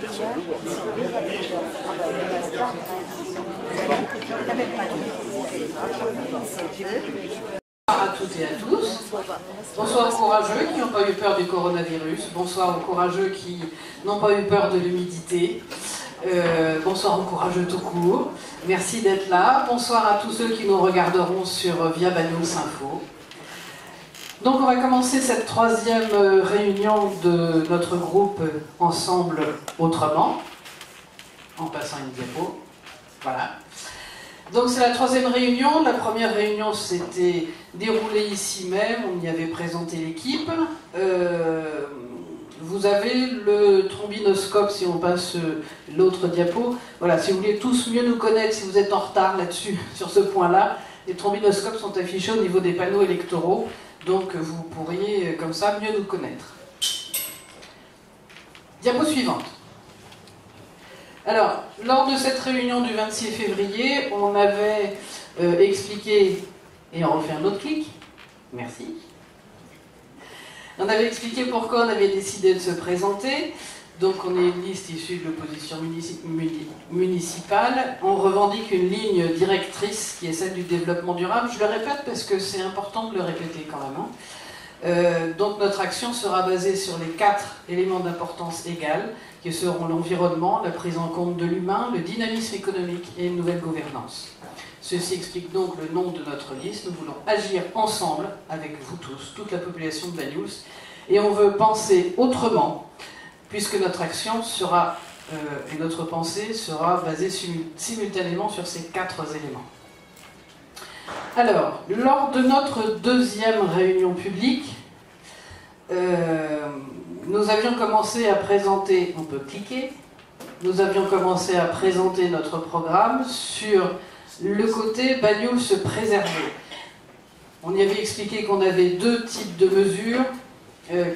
Bonsoir à toutes et à tous. Bonsoir aux courageux qui n'ont pas eu peur du coronavirus. Bonsoir aux courageux qui n'ont pas eu peur de l'humidité. Bonsoir aux courageux tout court. Merci d'être là. Bonsoir à tous ceux qui nous regarderont sur via Banyuls Info. Donc on va commencer cette troisième réunion de notre groupe Ensemble Autrement, en passant une diapo. Voilà. Donc c'est la troisième réunion. La première réunion s'était déroulée ici même, on y avait présenté l'équipe. Vous avez le trombinoscope, si on passe l'autre diapo. Voilà, si vous voulez tous mieux nous connaître, si vous êtes en retard là-dessus, sur ce point-là, les trombinoscopes sont affichés au niveau des panneaux électoraux. Donc vous pourriez comme ça mieux nous connaître. Diapo suivante. Alors, lors de cette réunion du 26 février, on avait expliqué, et on refait un autre clic, merci. On avait expliqué pourquoi on avait décidé de se présenter. Donc on est une liste issue de l'opposition municipale. On revendique une ligne directrice qui est celle du développement durable. Je le répète parce que c'est important de le répéter quand même. Donc notre action sera basée sur les 4 éléments d'importance égale, qui seront l'environnement, la prise en compte de l'humain, le dynamisme économique et une nouvelle gouvernance. Ceci explique donc le nom de notre liste. Nous voulons agir ensemble avec vous tous, toute la population de Banyuls, et on veut penser autrement, puisque notre action sera, et notre pensée sera basée simultanément sur ces 4 éléments. Alors, lors de notre deuxième réunion publique, nous avions commencé à présenter, on peut cliquer, nous avions commencé à présenter notre programme sur le côté Banyuls se préserver. On y avait expliqué qu'on avait 2 types de mesures,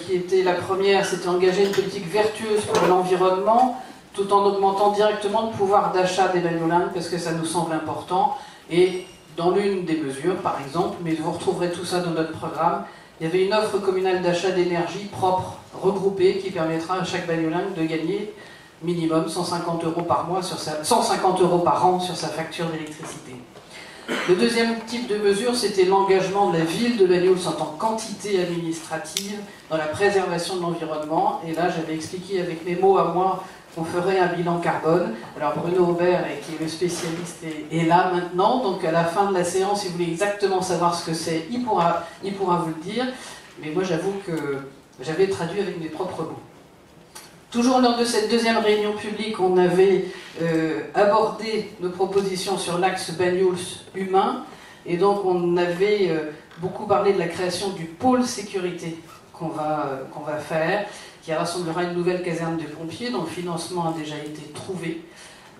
qui était la première, c'était engager une politique vertueuse pour l'environnement, tout en augmentant directement le pouvoir d'achat des Banyulins, parce que ça nous semble important. Et dans l'une des mesures, par exemple, mais vous retrouverez tout ça dans notre programme, il y avait une offre communale d'achat d'énergie propre, regroupée, qui permettra à chaque Banyulin de gagner minimum 150 € par mois, 150 € par an sur sa facture d'électricité. Le deuxième type de mesure, c'était l'engagement de la ville de Banyuls en tant qu'entité administrative dans la préservation de l'environnement. Et là, j'avais expliqué avec mes mots à moi qu'on ferait un bilan carbone. Alors Bruno Aubert, qui est le spécialiste, est là maintenant. Donc à la fin de la séance, si vous voulez exactement savoir ce que c'est, il pourra vous le dire. Mais moi, j'avoue que j'avais traduit avec mes propres mots. Toujours lors de cette deuxième réunion publique, on avait abordé nos propositions sur l'axe Banyuls humain, et donc on avait beaucoup parlé de la création du pôle sécurité qu'on va faire, qui rassemblera une nouvelle caserne de pompiers dont le financement a déjà été trouvé,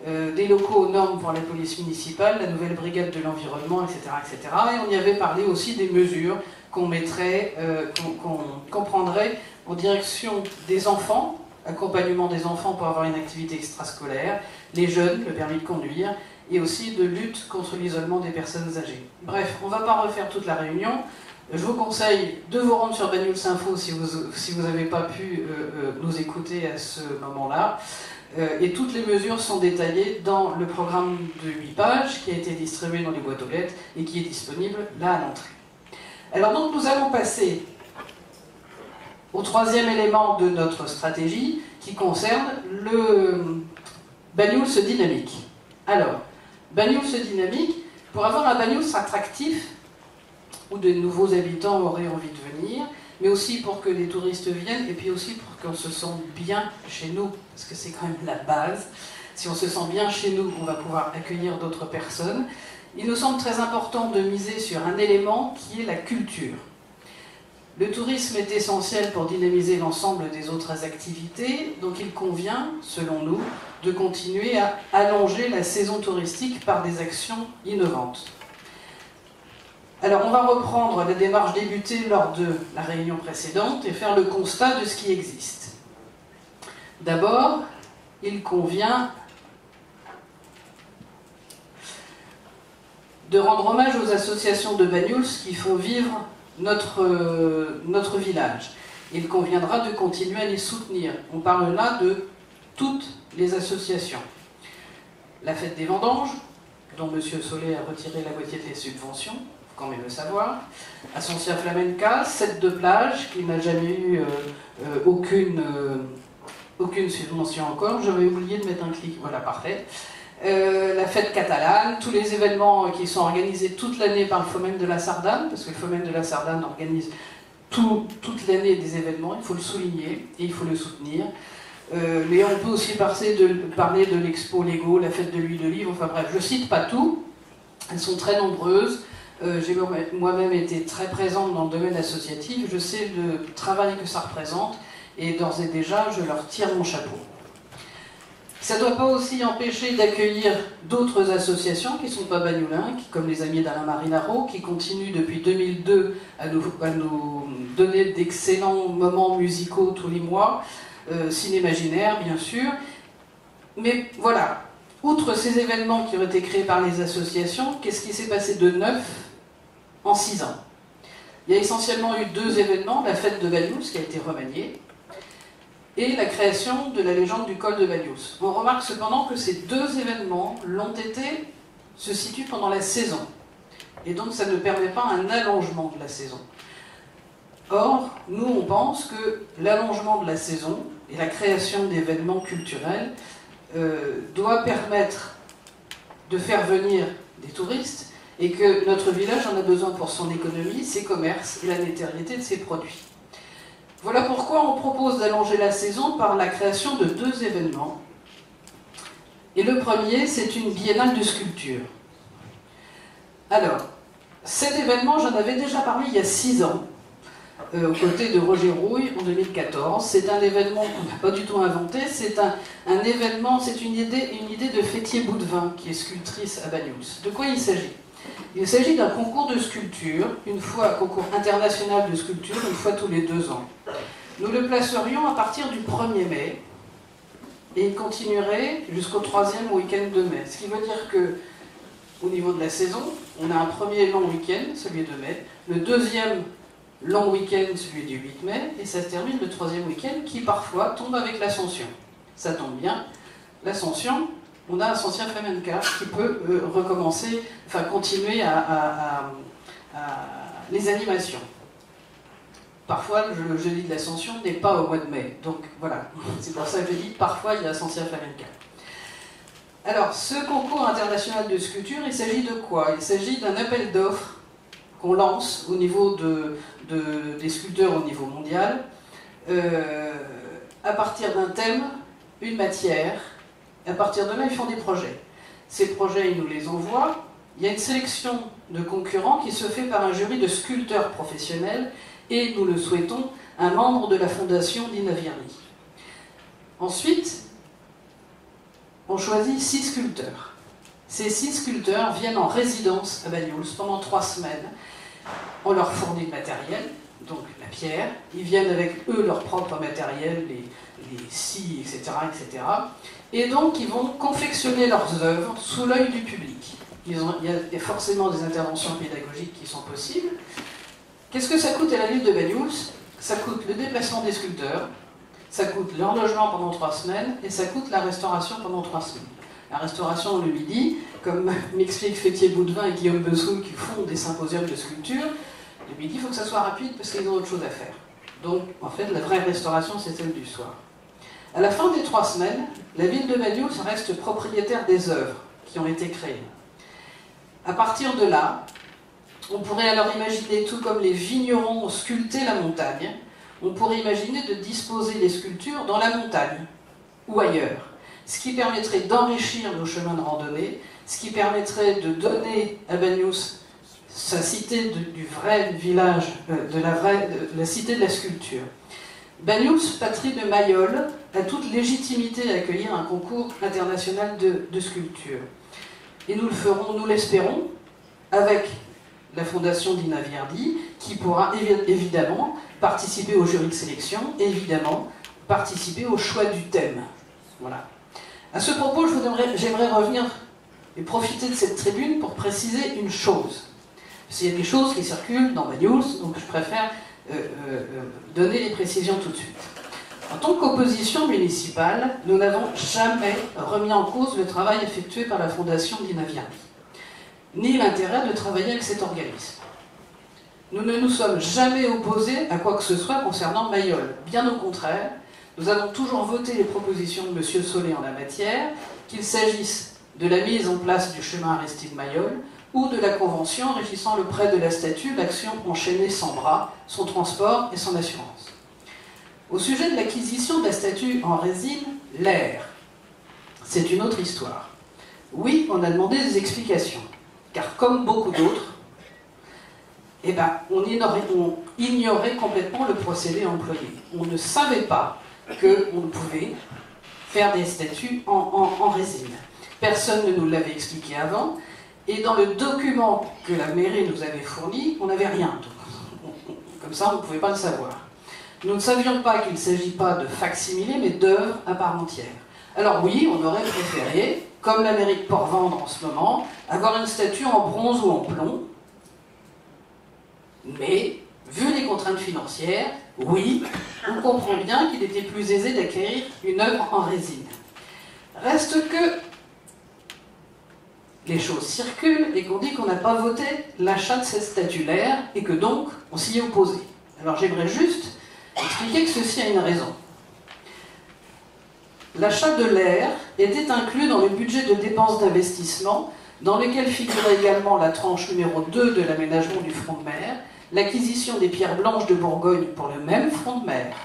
des locaux aux normes pour la police municipale, la nouvelle brigade de l'environnement, etc., etc. Et on y avait parlé aussi des mesures qu'on mettrait, qu'on prendrait en direction des enfants, accompagnement des enfants pour avoir une activité extrascolaire, les jeunes, le permis de conduire, et aussi de lutte contre l'isolement des personnes âgées. Bref, on ne va pas refaire toute la réunion. Je vous conseille de vous rendre sur Banyuls Info si vous n'avez pas pu nous écouter à ce moment-là. Et toutes les mesures sont détaillées dans le programme de 8 pages qui a été distribué dans les boîtes aux lettres et qui est disponible là à l'entrée. Alors donc nous allons passer au troisième élément de notre stratégie qui concerne le Banyuls dynamique. Alors, Banyuls dynamique, pour avoir un Banyuls attractif, où de nouveaux habitants auraient envie de venir, mais aussi pour que les touristes viennent, et puis aussi pour qu'on se sente bien chez nous, parce que c'est quand même la base. Si on se sent bien chez nous, on va pouvoir accueillir d'autres personnes. Il nous semble très important de miser sur un élément qui est la culture. Le tourisme est essentiel pour dynamiser l'ensemble des autres activités, donc il convient, selon nous, de continuer à allonger la saison touristique par des actions innovantes. Alors on va reprendre la démarche débutée lors de la réunion précédente et faire le constat de ce qui existe. D'abord, il convient de rendre hommage aux associations de Banyuls qui font vivre notre village. Il conviendra de continuer à les soutenir. On parle là de toutes les associations. La fête des vendanges, dont M. Solé a retiré la moitié des subventions, il faut quand même le savoir. Ascensia Flamenca, 7 de plage, qui n'a jamais eu aucune subvention encore. J'avais oublié de mettre un clic, voilà, parfait. La fête catalane, tous les événements qui sont organisés toute l'année par le Foment de la Sardane, parce que le Foment de la Sardane organise toute l'année des événements, il faut le souligner et il faut le soutenir. Mais on peut aussi parler de l'expo Lego, la fête de l'huile d'olive, enfin bref, je ne cite pas tout, elles sont très nombreuses. J'ai moi-même été très présente dans le domaine associatif, je sais le travail que ça représente, et d'ores et déjà, je leur tire mon chapeau. Ça ne doit pas aussi empêcher d'accueillir d'autres associations qui ne sont pas bagnoulins, comme les Amis d'Alain Marinaro, qui continuent depuis 2002 à nous donner d'excellents moments musicaux tous les mois, Cinémaginaire bien sûr. Mais voilà, outre ces événements qui ont été créés par les associations, qu'est-ce qui s'est passé de neuf en 6 ans? Il y a essentiellement eu 2 événements, la fête de Banyuls qui a été remaniée, et la création de la légende du col de Banyuls. On remarque cependant que ces 2 événements se situent pendant la saison. Et donc ça ne permet pas un allongement de la saison. Or, nous on pense que l'allongement de la saison et la création d'événements culturels doit permettre de faire venir des touristes et que notre village en a besoin pour son économie, ses commerces et la notoriété de ses produits. Voilà pourquoi on propose d'allonger la saison par la création de 2 événements. Et le premier, c'est une biennale de sculpture. Alors, cet événement, j'en avais déjà parlé il y a 6 ans, aux côtés de Roger Rouille en 2014. C'est un événement qu'on n'a pas du tout inventé, c'est un événement, c'est une idée de Fétier Boudevin, qui est sculptrice à Banyuls. De quoi il s'agit? Il s'agit d'un concours de sculpture, un concours international de sculpture, une fois tous les 2 ans. Nous le placerions à partir du 1er mai, et il continuerait jusqu'au 3e week-end de mai. Ce qui veut dire que, au niveau de la saison, on a un premier long week-end, celui de mai, le 2e long week-end, celui du 8 mai, et ça se termine le 3e week-end, qui parfois tombe avec l'Ascension. Ça tombe bien, l'Ascension, on a Ascensia Flamenca qui peut recommencer, enfin continuer les animations. Parfois, le jeudi de l'Ascension n'est pas au mois de mai, donc voilà, c'est pour ça que je dis parfois il y a Ascensia Flamenca. Alors, ce concours international de sculpture, il s'agit de quoi? Il s'agit d'un appel d'offres qu'on lance au niveau des sculpteurs au niveau mondial, à partir d'un thème, une matière. À partir de là, ils font des projets. Ces projets, ils nous les envoient. Il y a une sélection de concurrents qui se fait par un jury de sculpteurs professionnels et, nous le souhaitons, un membre de la fondation Dina Virni. Ensuite, on choisit 6 sculpteurs. Ces 6 sculpteurs viennent en résidence à Banyuls pendant 3 semaines. On leur fournit le matériel, donc la pierre. Ils viennent avec eux leur propre matériel, les scies, etc., etc. Et donc, ils vont confectionner leurs œuvres sous l'œil du public. Il y a forcément des interventions pédagogiques qui sont possibles. Qu'est-ce que ça coûte à la ville de Banyuls? Ça coûte le déplacement des sculpteurs, ça coûte leur logement pendant 3 semaines, et ça coûte la restauration pendant 3 semaines. La restauration le midi, comme m'expliquent Fétier Boudevin et Guillaume Bessoul qui font des symposiums de sculpture, le midi, il faut que ça soit rapide parce qu'ils ont autre chose à faire. Donc, en fait, la vraie restauration, c'est celle du soir. À la fin des 3 semaines, la ville de Banyuls reste propriétaire des œuvres qui ont été créées. À partir de là, on pourrait alors imaginer, tout comme les vignerons ont sculpté la montagne, on pourrait imaginer de disposer les sculptures dans la montagne ou ailleurs, ce qui permettrait d'enrichir nos chemins de randonnée, ce qui permettrait de donner à Banyuls sa cité du vrai village, de la cité de la sculpture. Banyuls, patrie de Mayol, a toute légitimité à accueillir un concours international de sculpture. Et nous le ferons, nous l'espérons, avec la fondation Dina Virni, qui pourra évidemment participer au jury de sélection, et évidemment participer au choix du thème. Voilà. À ce propos, j'aimerais revenir et profiter de cette tribune pour préciser une chose. Parce qu'il y a des choses qui circulent dans Banyuls, donc je préfère donner les précisions tout de suite. En tant qu'opposition municipale, nous n'avons jamais remis en cause le travail effectué par la Fondation Dina Vianney, ni l'intérêt de travailler avec cet organisme. Nous ne nous sommes jamais opposés à quoi que ce soit concernant Mayol. Bien au contraire, nous avons toujours voté les propositions de M. Solé en la matière, qu'il s'agisse de la mise en place du chemin Aristide-Mayol ou de la convention régissant le prêt de la statue, l'action enchaînée sans bras, son transport et son assurance. Au sujet de l'acquisition de la statue en résine, l'air, c'est une autre histoire. Oui, on a demandé des explications, car comme beaucoup d'autres, on ignorait complètement le procédé employé. On ne savait pas qu'on pouvait faire des statues en résine. Personne ne nous l'avait expliqué avant, et dans le document que la mairie nous avait fourni, on n'avait rien. Comme ça, on ne pouvait pas le savoir. Nous ne savions pas qu'il ne s'agit pas de facsimilés, mais d'œuvres à part entière. Alors oui, on aurait préféré, comme la mairie de Port-Vendre en ce moment, avoir une statue en bronze ou en plomb, mais, vu les contraintes financières, oui, on comprend bien qu'il était plus aisé d'acquérir une œuvre en résine. Reste que les choses circulent et qu'on dit qu'on n'a pas voté l'achat de cette statue-là et que donc on s'y est opposé. Alors j'aimerais juste expliquer que ceci a une raison. L'achat de l'air était inclus dans le budget de dépenses d'investissement, dans lequel figurait également la tranche numéro 2 de l'aménagement du front de mer, l'acquisition des pierres blanches de Bourgogne pour le même front de mer.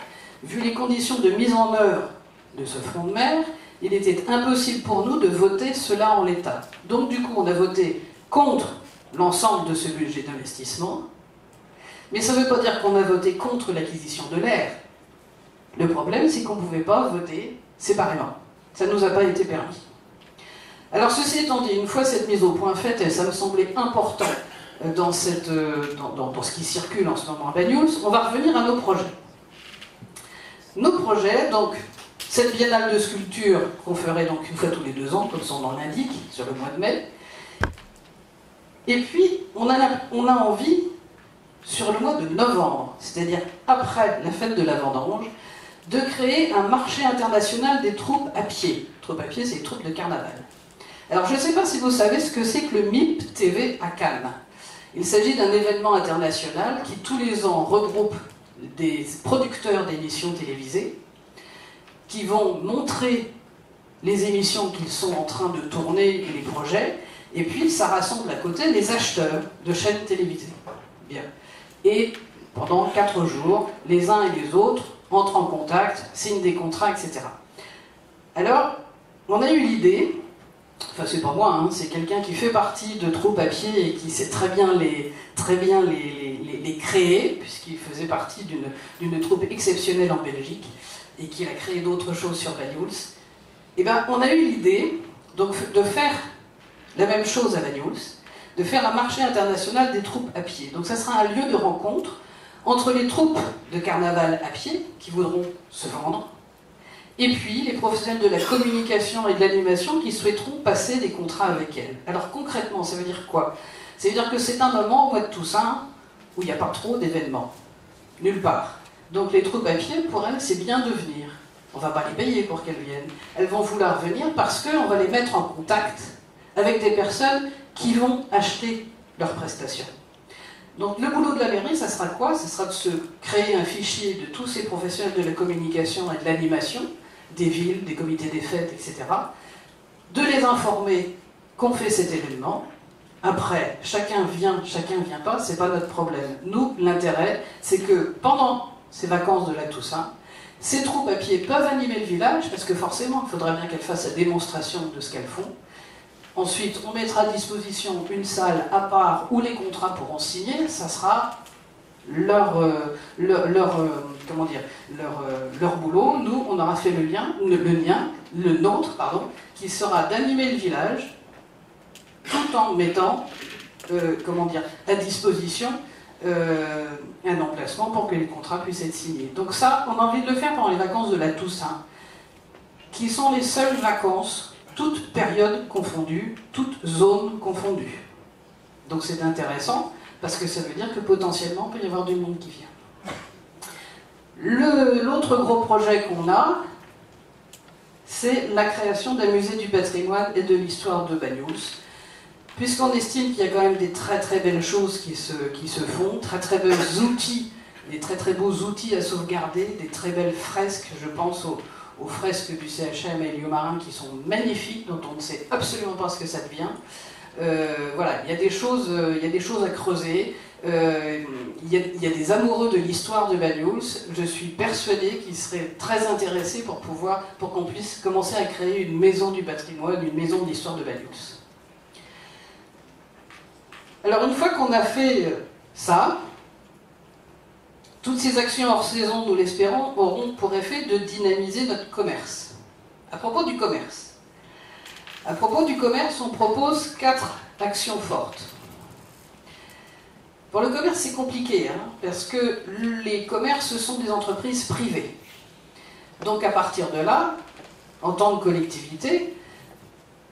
Vu les conditions de mise en œuvre de ce front de mer, il était impossible pour nous de voter cela en l'état. Donc du coup, on a voté contre l'ensemble de ce budget d'investissement, mais ça ne veut pas dire qu'on a voté contre l'acquisition de l'air. Le problème, c'est qu'on ne pouvait pas voter séparément. Ça ne nous a pas été permis. Alors ceci étant dit, une fois cette mise au point faite, et ça me semblait important dans ce qui circule en ce moment à Banyuls, on va revenir à nos projets. Nos projets, donc, cette biennale de sculpture qu'on ferait donc une fois tous les 2 ans, comme son nom l'indique, sur le mois de mai. Et puis, on a envie, sur le mois de novembre, c'est-à-dire après la fête de la vendange, de créer un marché international des troupes à pied. Troupes à pied, c'est les troupes de carnaval. Alors, je ne sais pas si vous savez ce que c'est que le MIP TV à Cannes. Il s'agit d'un événement international qui, tous les ans, regroupe des producteurs d'émissions télévisées qui vont montrer les émissions qu'ils sont en train de tourner et les projets, et puis ça rassemble à côté les acheteurs de chaînes télévisées. Bien. Et pendant 4 jours, les uns et les autres entrent en contact, signent des contrats, etc. Alors, on a eu l'idée, enfin c'est pas moi, hein, c'est quelqu'un qui fait partie de troupes à pied et qui sait très bien les créer, puisqu'il faisait partie d'une troupe exceptionnelle en Belgique, et qui a créé d'autres choses sur Banyuls. Eh bien, on a eu l'idée donc de faire la même chose à Banyuls, de faire un marché international des troupes à pied. Donc ça sera un lieu de rencontre entre les troupes de carnaval à pied, qui voudront se vendre, et puis les professionnels de la communication et de l'animation qui souhaiteront passer des contrats avec elles. Alors concrètement, ça veut dire quoi? Ça veut dire que c'est un moment au mois de Toussaint où il n'y a pas trop d'événements, nulle part. Donc les troupes à pied, pour elles, c'est bien de venir. On ne va pas les payer pour qu'elles viennent. Elles vont vouloir venir parce qu'on va les mettre en contact avec des personnes qui vont acheter leurs prestations. Donc le boulot de la mairie, ça sera quoi? Ça sera de se créer un fichier de tous ces professionnels de la communication et de l'animation, des villes, des comités des fêtes, etc. De les informer qu'on fait cet événement. Après, chacun vient pas, c'est pas notre problème. Nous, l'intérêt, c'est que pendant ces vacances de la Toussaint, ces troupes à pied peuvent animer le village, parce que forcément, il faudrait bien qu'elles fassent la démonstration de ce qu'elles font. Ensuite, on mettra à disposition une salle à part où les contrats pourront signer, ça sera leur boulot. Nous, on aura fait le nôtre, qui sera d'animer le village, tout en mettant à disposition un emplacement pour que les contrats puissent être signés. Donc ça, on a envie de le faire pendant les vacances de la Toussaint, qui sont les seules vacances, toutes périodes confondues, toutes zones confondues. Donc c'est intéressant, parce que ça veut dire que potentiellement, il peut y avoir du monde qui vient. L'autre gros projet qu'on a, c'est la création d'un musée du patrimoine et de l'histoire de Banyuls, puisqu'on estime qu'il y a quand même des très très belles choses qui se font, très très beaux outils, des très très beaux outils à sauvegarder, des très belles fresques, je pense aux fresques du CHM et Lieu-Marin qui sont magnifiques, dont on ne sait absolument pas ce que ça devient. Voilà, il y a des choses à creuser. Il y a des amoureux de l'histoire de Banyuls. Je suis persuadée qu'ils seraient très intéressés pour qu'on puisse commencer à créer une maison du patrimoine, une maison de l'histoire de Banyuls. Alors une fois qu'on a fait ça, toutes ces actions hors saison, nous l'espérons, auront pour effet de dynamiser notre commerce. À propos du commerce, on propose 4 actions fortes. Pour le commerce, c'est compliqué, hein, parce que les commerces sont des entreprises privées. Donc à partir de là, en tant que collectivité,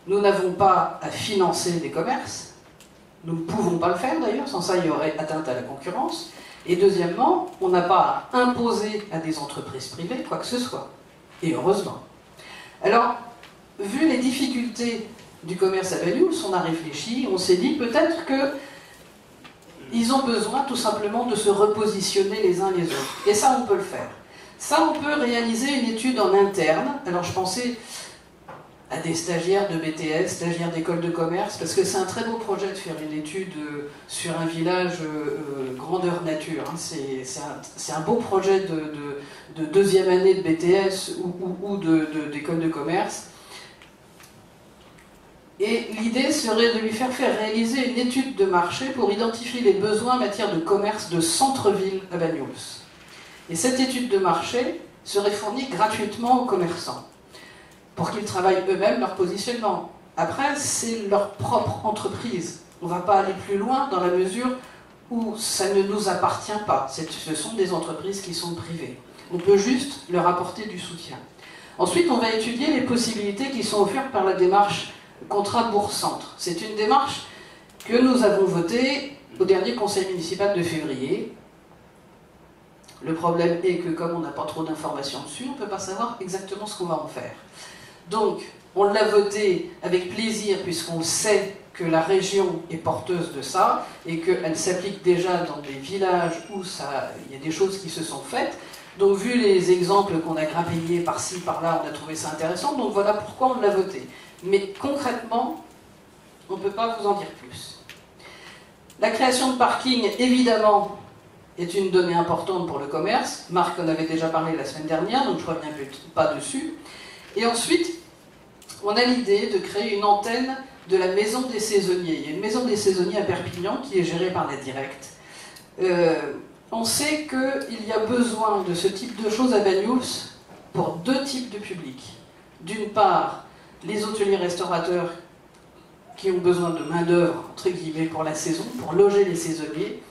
nous n'avons pas à financer des commerces. Nous ne pouvons pas le faire d'ailleurs, sans ça il y aurait atteinte à la concurrence. Et deuxièmement, on n'a pas à imposer à des entreprises privées quoi que ce soit. Et heureusement. Alors, vu les difficultés du commerce à Banyuls, on a réfléchi, on s'est dit peut-être qu'ils ont besoin tout simplement de se repositionner les uns les autres. Et ça, on peut le faire. Ça, on peut réaliser une étude en interne. Alors, je pensais à des stagiaires de BTS, stagiaires d'école de commerce, parce que c'est un très beau projet de faire une étude sur un village grandeur nature. Hein. C'est un beau projet de deuxième année de BTS ou d'école de commerce. Et l'idée serait de lui faire réaliser une étude de marché pour identifier les besoins en matière de commerce de centre-ville à Banyuls. Et cette étude de marché serait fournie gratuitement aux commerçants, pour qu'ils travaillent eux-mêmes leur positionnement. Après, c'est leur propre entreprise. On ne va pas aller plus loin dans la mesure où ça ne nous appartient pas. Ce sont des entreprises qui sont privées. On peut juste leur apporter du soutien. Ensuite, on va étudier les possibilités qui sont offertes par la démarche contrat bourg-centre. C'est une démarche que nous avons votée au dernier conseil municipal de février. Le problème est que comme on n'a pas trop d'informations dessus, on ne peut pas savoir exactement ce qu'on va en faire. Donc, on l'a voté avec plaisir puisqu'on sait que la région est porteuse de ça et qu'elle s'applique déjà dans des villages où il y a des choses qui se sont faites. Donc, vu les exemples qu'on a grappillés par-ci, par-là, on a trouvé ça intéressant. Donc, voilà pourquoi on l'a voté. Mais concrètement, on ne peut pas vous en dire plus. La création de parking, évidemment, est une donnée importante pour le commerce. Marc en avait déjà parlé la semaine dernière, donc je ne reviens pas dessus. Et ensuite, on a l'idée de créer une antenne de la Maison des Saisonniers. Il y a une Maison des Saisonniers à Perpignan qui est gérée par la Directe. On sait qu'il y a besoin de ce type de choses à Banyuls pour 2 types de publics. D'une part, les hôteliers restaurateurs qui ont besoin de main-d'œuvre, entre guillemets, pour la saison, pour loger les saisonniers.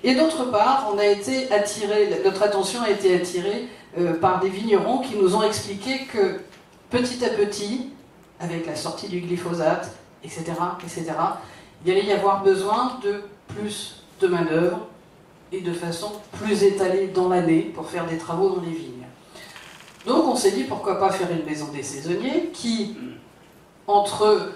Et d'autre part, notre attention a été attirée par des vignerons qui nous ont expliqué que petit à petit, avec la sortie du glyphosate, etc., il allait y avoir besoin de plus de main-d'œuvre et de façon plus étalée dans l'année pour faire des travaux dans les vignes. Donc on s'est dit pourquoi pas faire une maison des saisonniers qui, entre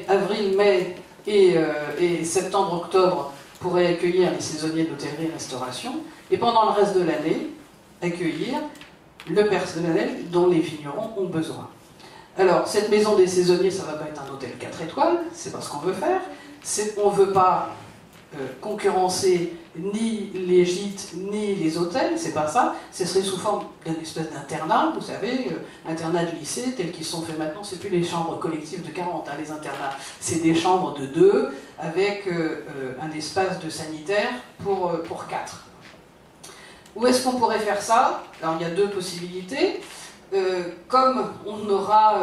avril-mai et septembre-octobre, pourrait accueillir les saisonniers d'hôtellerie-restauration et pendant le reste de l'année, accueillir le personnel dont les vignerons ont besoin. Alors, cette maison des saisonniers, ça ne va pas être un hôtel 4 étoiles, c'est pas ce qu'on veut faire. On ne veut pas concurrencer ni les gîtes, ni les hôtels, c'est pas ça. Ce serait sous forme d'une espèce d'internat, vous savez, internat de lycée, tels qu'ils sont faits maintenant. C'est plus les chambres collectives de 40, hein, les internats. C'est des chambres de 2, avec un espace de sanitaire pour 4. Où est-ce qu'on pourrait faire ça? Alors, il y a 2 possibilités. Comme on aura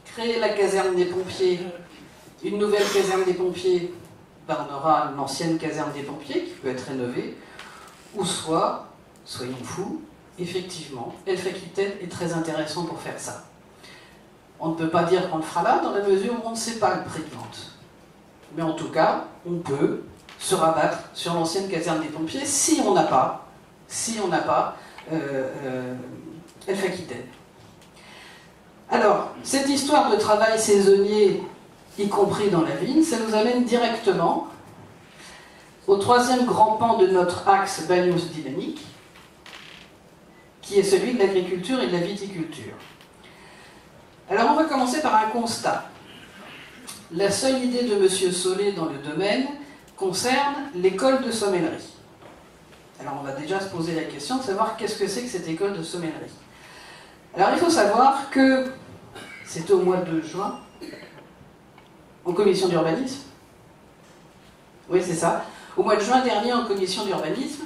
créé la caserne des pompiers, une nouvelle caserne des pompiers, on aura l'ancienne caserne des pompiers qui peut être rénovée, ou soit, soyons fous, effectivement, Elf Aquitaine est très intéressant pour faire ça. On ne peut pas dire qu'on le fera là, dans la mesure où on ne sait pas le prix de vente. Mais en tout cas, on peut se rabattre sur l'ancienne caserne des pompiers si on n'a pas si on n'a pas Elf-Aquitaine. Alors, cette histoire de travail saisonnier, y compris dans la vigne, ça nous amène directement au troisième grand pan de notre axe Banyuls dynamique, qui est celui de l'agriculture et de la viticulture. Alors on va commencer par un constat. La seule idée de M. Solé dans le domaine concerne l'école de sommellerie. Alors on va déjà se poser la question de savoir qu'est-ce que c'est que cette école de sommellerie. Alors il faut savoir que c'était au mois de juin, en commission d'urbanisme. Oui, c'est ça. Au mois de juin dernier, en commission d'urbanisme,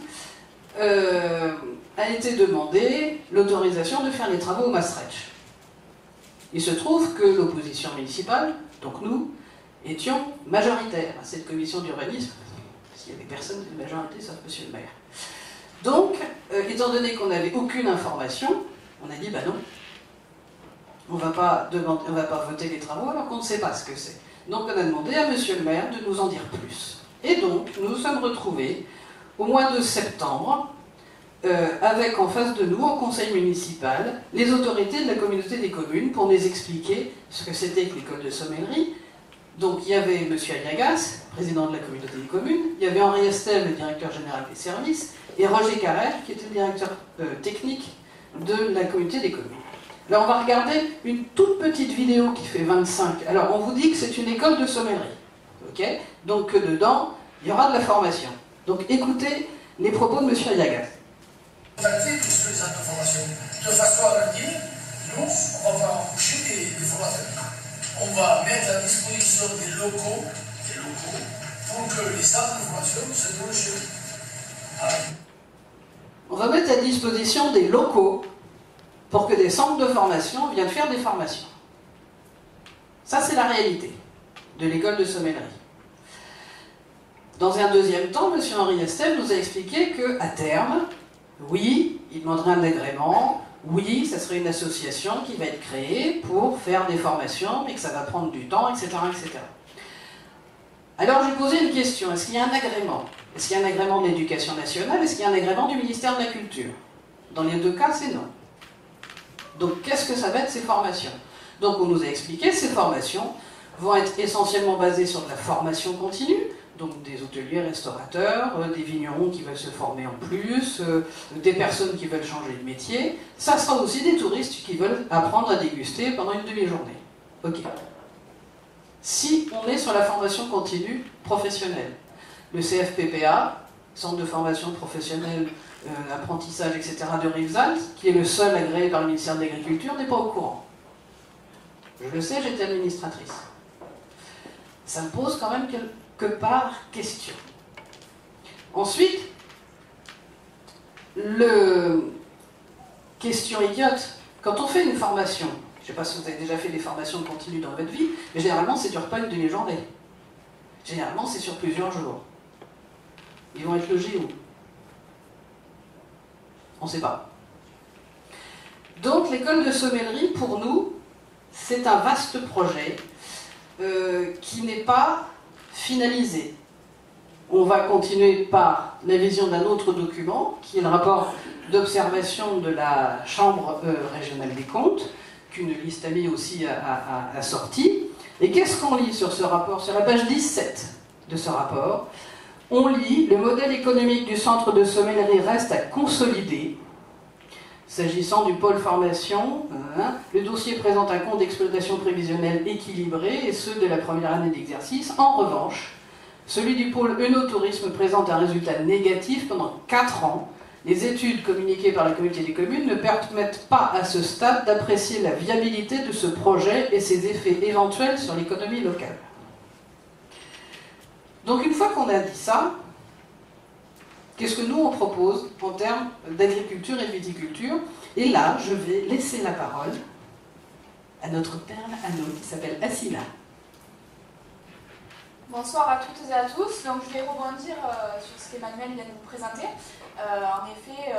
a été demandée l'autorisation de faire les travaux au Maastricht. Il se trouve que l'opposition municipale, donc nous, étions majoritaires à cette commission d'urbanisme, parce qu'il y avait personne de majorité sauf monsieur le maire. Donc, étant donné qu'on n'avait aucune information, on a dit, bah non, on va pas voter les travaux alors qu'on ne sait pas ce que c'est. Donc on a demandé à monsieur le maire de nous en dire plus. Et donc, nous nous sommes retrouvés au mois de septembre, avec en face de nous, en conseil municipal, les autorités de la communauté des communes pour nous expliquer ce que c'était que l'école de sommellerie. Donc il y avait M. Aliagas, président de la communauté des communes, il y avait Henri Estel, le directeur général des services, et Roger Carrère, qui était le directeur technique de la communauté des communes. Là, on va regarder une toute petite vidéo qui fait 25. Alors, on vous dit que c'est une école de sommellerie. Ok ? Donc, que dedans, il y aura de la formation. Donc, écoutez les propos de M. Aliagas. Contacter tous les actes de formation, de façon à leur dire, nous, on va pas embaucher des formateurs. On va mettre à disposition des locaux pour que les centres de formation se déroulent chez eux. Voilà. On va mettre à disposition des locaux pour que des centres de formation viennent faire des formations. Ça, c'est la réalité de l'école de sommellerie. Dans un deuxième temps, M. Henri Estel nous a expliqué qu'à terme, oui, il demanderait un agrément, oui, ça serait une association qui va être créée pour faire des formations, mais que ça va prendre du temps, etc. etc. Alors j'ai posé une question, est-ce qu'il y a un agrément? Est-ce qu'il y a un agrément de l'Éducation nationale? Est-ce qu'il y a un agrément du ministère de la Culture? Dans les deux cas, c'est non. Donc qu'est-ce que ça va être ces formations? Donc on nous a expliqué, ces formations vont être essentiellement basées sur de la formation continue, donc des hôteliers, restaurateurs, des vignerons qui veulent se former en plus, des personnes qui veulent changer de métier. Ça sera aussi des touristes qui veulent apprendre à déguster pendant une demi-journée. Ok. Si on est sur la formation continue professionnelle, le CFPPA, Centre de formation professionnelle, apprentissage, etc. de Rivesaltes, qui est le seul agréé par le ministère de l'Agriculture, n'est pas au courant. Je le sais, j'étais administratrice. Ça me pose quand même quelque part question. Ensuite, question idiote, quand on fait une formation, je ne sais pas si vous avez déjà fait des formations continues dans votre vie, mais généralement, ça ne dure pas une demi-journée. Généralement, c'est sur plusieurs jours. Ils vont être logés où? On ne sait pas. Donc, l'école de sommellerie, pour nous, c'est un vaste projet qui n'est pas finalisé. On va continuer par la vision d'un autre document, qui est le rapport d'observation de la Chambre régionale des comptes, qu'une liste amie aussi a sorti. Et qu'est-ce qu'on lit sur ce rapport? Sur la page 17 de ce rapport, on lit « Le modèle économique du centre de sommellerie reste à consolider. S'agissant du pôle formation, le dossier présente un compte d'exploitation prévisionnelle équilibré, et ceux de la première année d'exercice. En revanche, celui du pôle œnotourisme présente un résultat négatif pendant 4 ans. Les études communiquées par la communauté des communes ne permettent pas à ce stade d'apprécier la viabilité de ce projet et ses effets éventuels sur l'économie locale. » Donc une fois qu'on a dit ça, qu'est-ce que nous on propose en termes d'agriculture et de viticulture? Et là, je vais laisser la parole à notre perle Anno qui s'appelle Asila. Bonsoir à toutes et à tous. Donc, je vais rebondir sur ce qu'Emmanuel vient de vous présenter. En effet,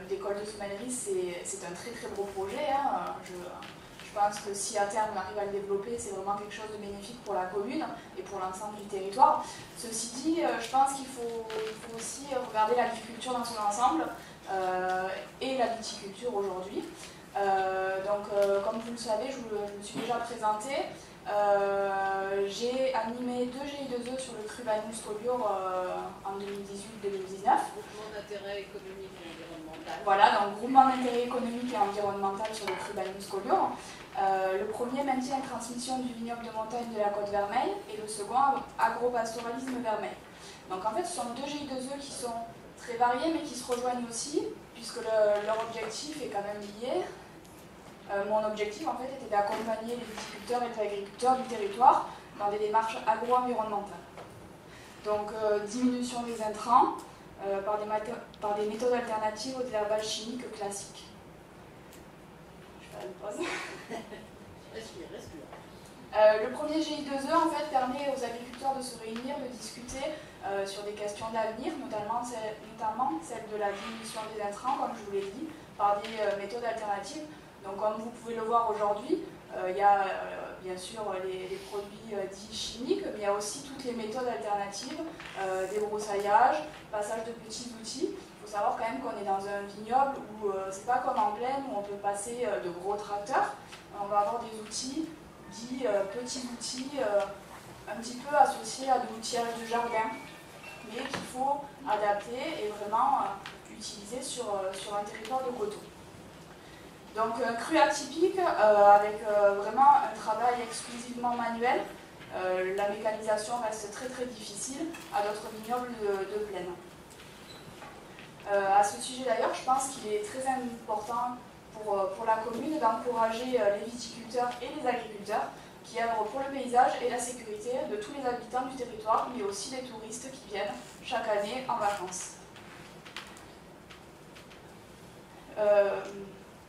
l'école de sommellerie, c'est un très très gros projet. Hein. Je pense que si à terme on arrive à le développer, c'est vraiment quelque chose de bénéfique pour la commune et pour l'ensemble du territoire. Ceci dit, je pense qu'il faut aussi regarder l'agriculture dans son ensemble. et la viticulture aujourd'hui. Comme vous le savez, je me suis déjà présentée. J'ai animé 2 GI2E sur le cru Bagnous-Collioure en 2018-2019. Groupement d'intérêt économique et environnemental. Voilà, donc groupement d'intérêt économique et environnemental sur le cru Bagnous-Collioure. Le premier maintient la transmission du vignoble de montagne de la Côte Vermeille et le second agropastoralisme Vermeil. Donc en fait ce sont 2 GI2E qui sont très variés mais qui se rejoignent aussi puisque leur objectif est quand même lié. Mon objectif en fait était d'accompagner les viticulteurs et les agriculteurs du territoire dans des démarches agro-environnementales. Donc diminution des intrants par des méthodes alternatives au désherbage chimique classique. Je vais faire une pause. Respire. Le premier GI2E en fait permet aux agriculteurs de se réunir, de discuter sur des questions d'avenir, notamment celle de la diminution des intrants, comme je vous l'ai dit, par des méthodes alternatives. Donc comme vous pouvez le voir aujourd'hui, il y a bien sûr les produits dits chimiques, mais il y a aussi toutes les méthodes alternatives, débroussaillage, passage de petits outils. Il faut savoir quand même qu'on est dans un vignoble où c'est pas comme en plaine où on peut passer de gros tracteurs. On va avoir des outils dits petits outils, un petit peu associés à de l'outillage de jardin, mais qu'il faut adapter et vraiment utiliser sur un territoire de coteaux. Donc cru atypique avec vraiment un travail exclusivement manuel. La mécanisation reste très difficile à d'autres vignobles de plaine. À ce sujet d'ailleurs, je pense qu'il est très important pour la commune d'encourager les viticulteurs et les agriculteurs qui œuvrent pour le paysage et la sécurité de tous les habitants du territoire, mais aussi des touristes qui viennent chaque année en vacances.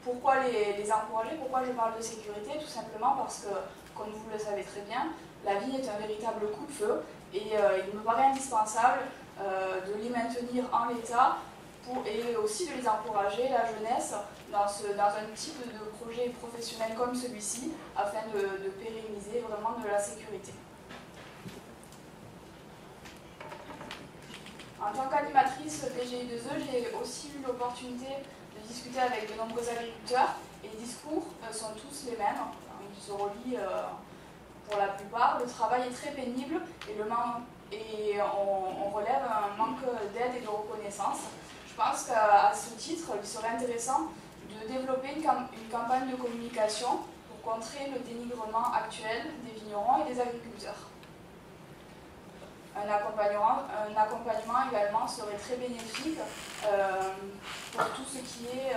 Pourquoi les encourager? Pourquoi je parle de sécurité? Tout simplement parce que, comme vous le savez très bien, la vigne est un véritable coup de feu et il me paraît indispensable de les maintenir en l'état et aussi de les encourager, la jeunesse, dans un type de projet professionnel comme celui-ci, afin de pérenniser vraiment de la sécurité. En tant qu'animatrice des GI2E, j'ai aussi eu l'opportunité de discuter avec de nombreux agriculteurs et les discours sont tous les mêmes, ils se relient pour la plupart. Le travail est très pénible et on relève un manque d'aide et de reconnaissance. Je pense qu'à ce titre, il serait intéressant de développer une campagne de communication pour contrer le dénigrement actuel des vignerons et des agriculteurs. Un accompagnement également serait très bénéfique pour tout ce qui est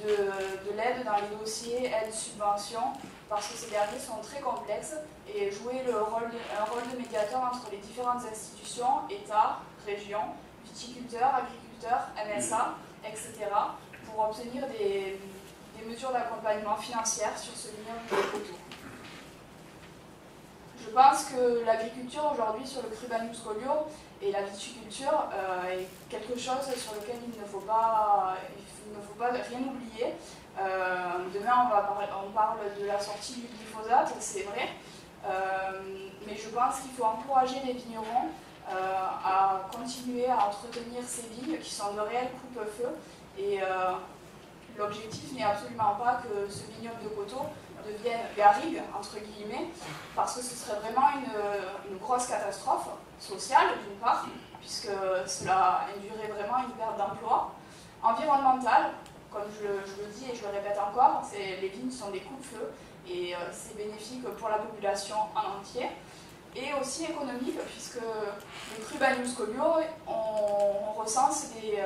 de l'aide dans les dossiers aide-subvention, parce que ces derniers sont très complexes et jouer un rôle de médiateur entre les différentes institutions, État, région, viticulteurs, agriculteurs, MSA, etc., pour obtenir des mesures d'accompagnement financières sur ce vignoble de coteaux. Je pense que l'agriculture aujourd'hui sur le cru Bagnous-Collioure et la viticulture est quelque chose sur lequel il ne faut pas rien oublier. Demain on parle de la sortie du glyphosate, c'est vrai, mais je pense qu'il faut encourager les vignerons à continuer à entretenir ces vignes qui sont de réels coupe-feu et l'objectif n'est absolument pas que ce vignoble de coteaux devienne garrigue, entre guillemets, parce que ce serait vraiment une grosse catastrophe sociale, d'une part, puisque cela induirait vraiment une perte d'emploi. Environnementale, comme je le dis et je le répète encore, les vignes sont des coupe-feu et c'est bénéfique pour la population en entier. Et aussi économique, puisque le cru Bagnous-Collioure, on recense des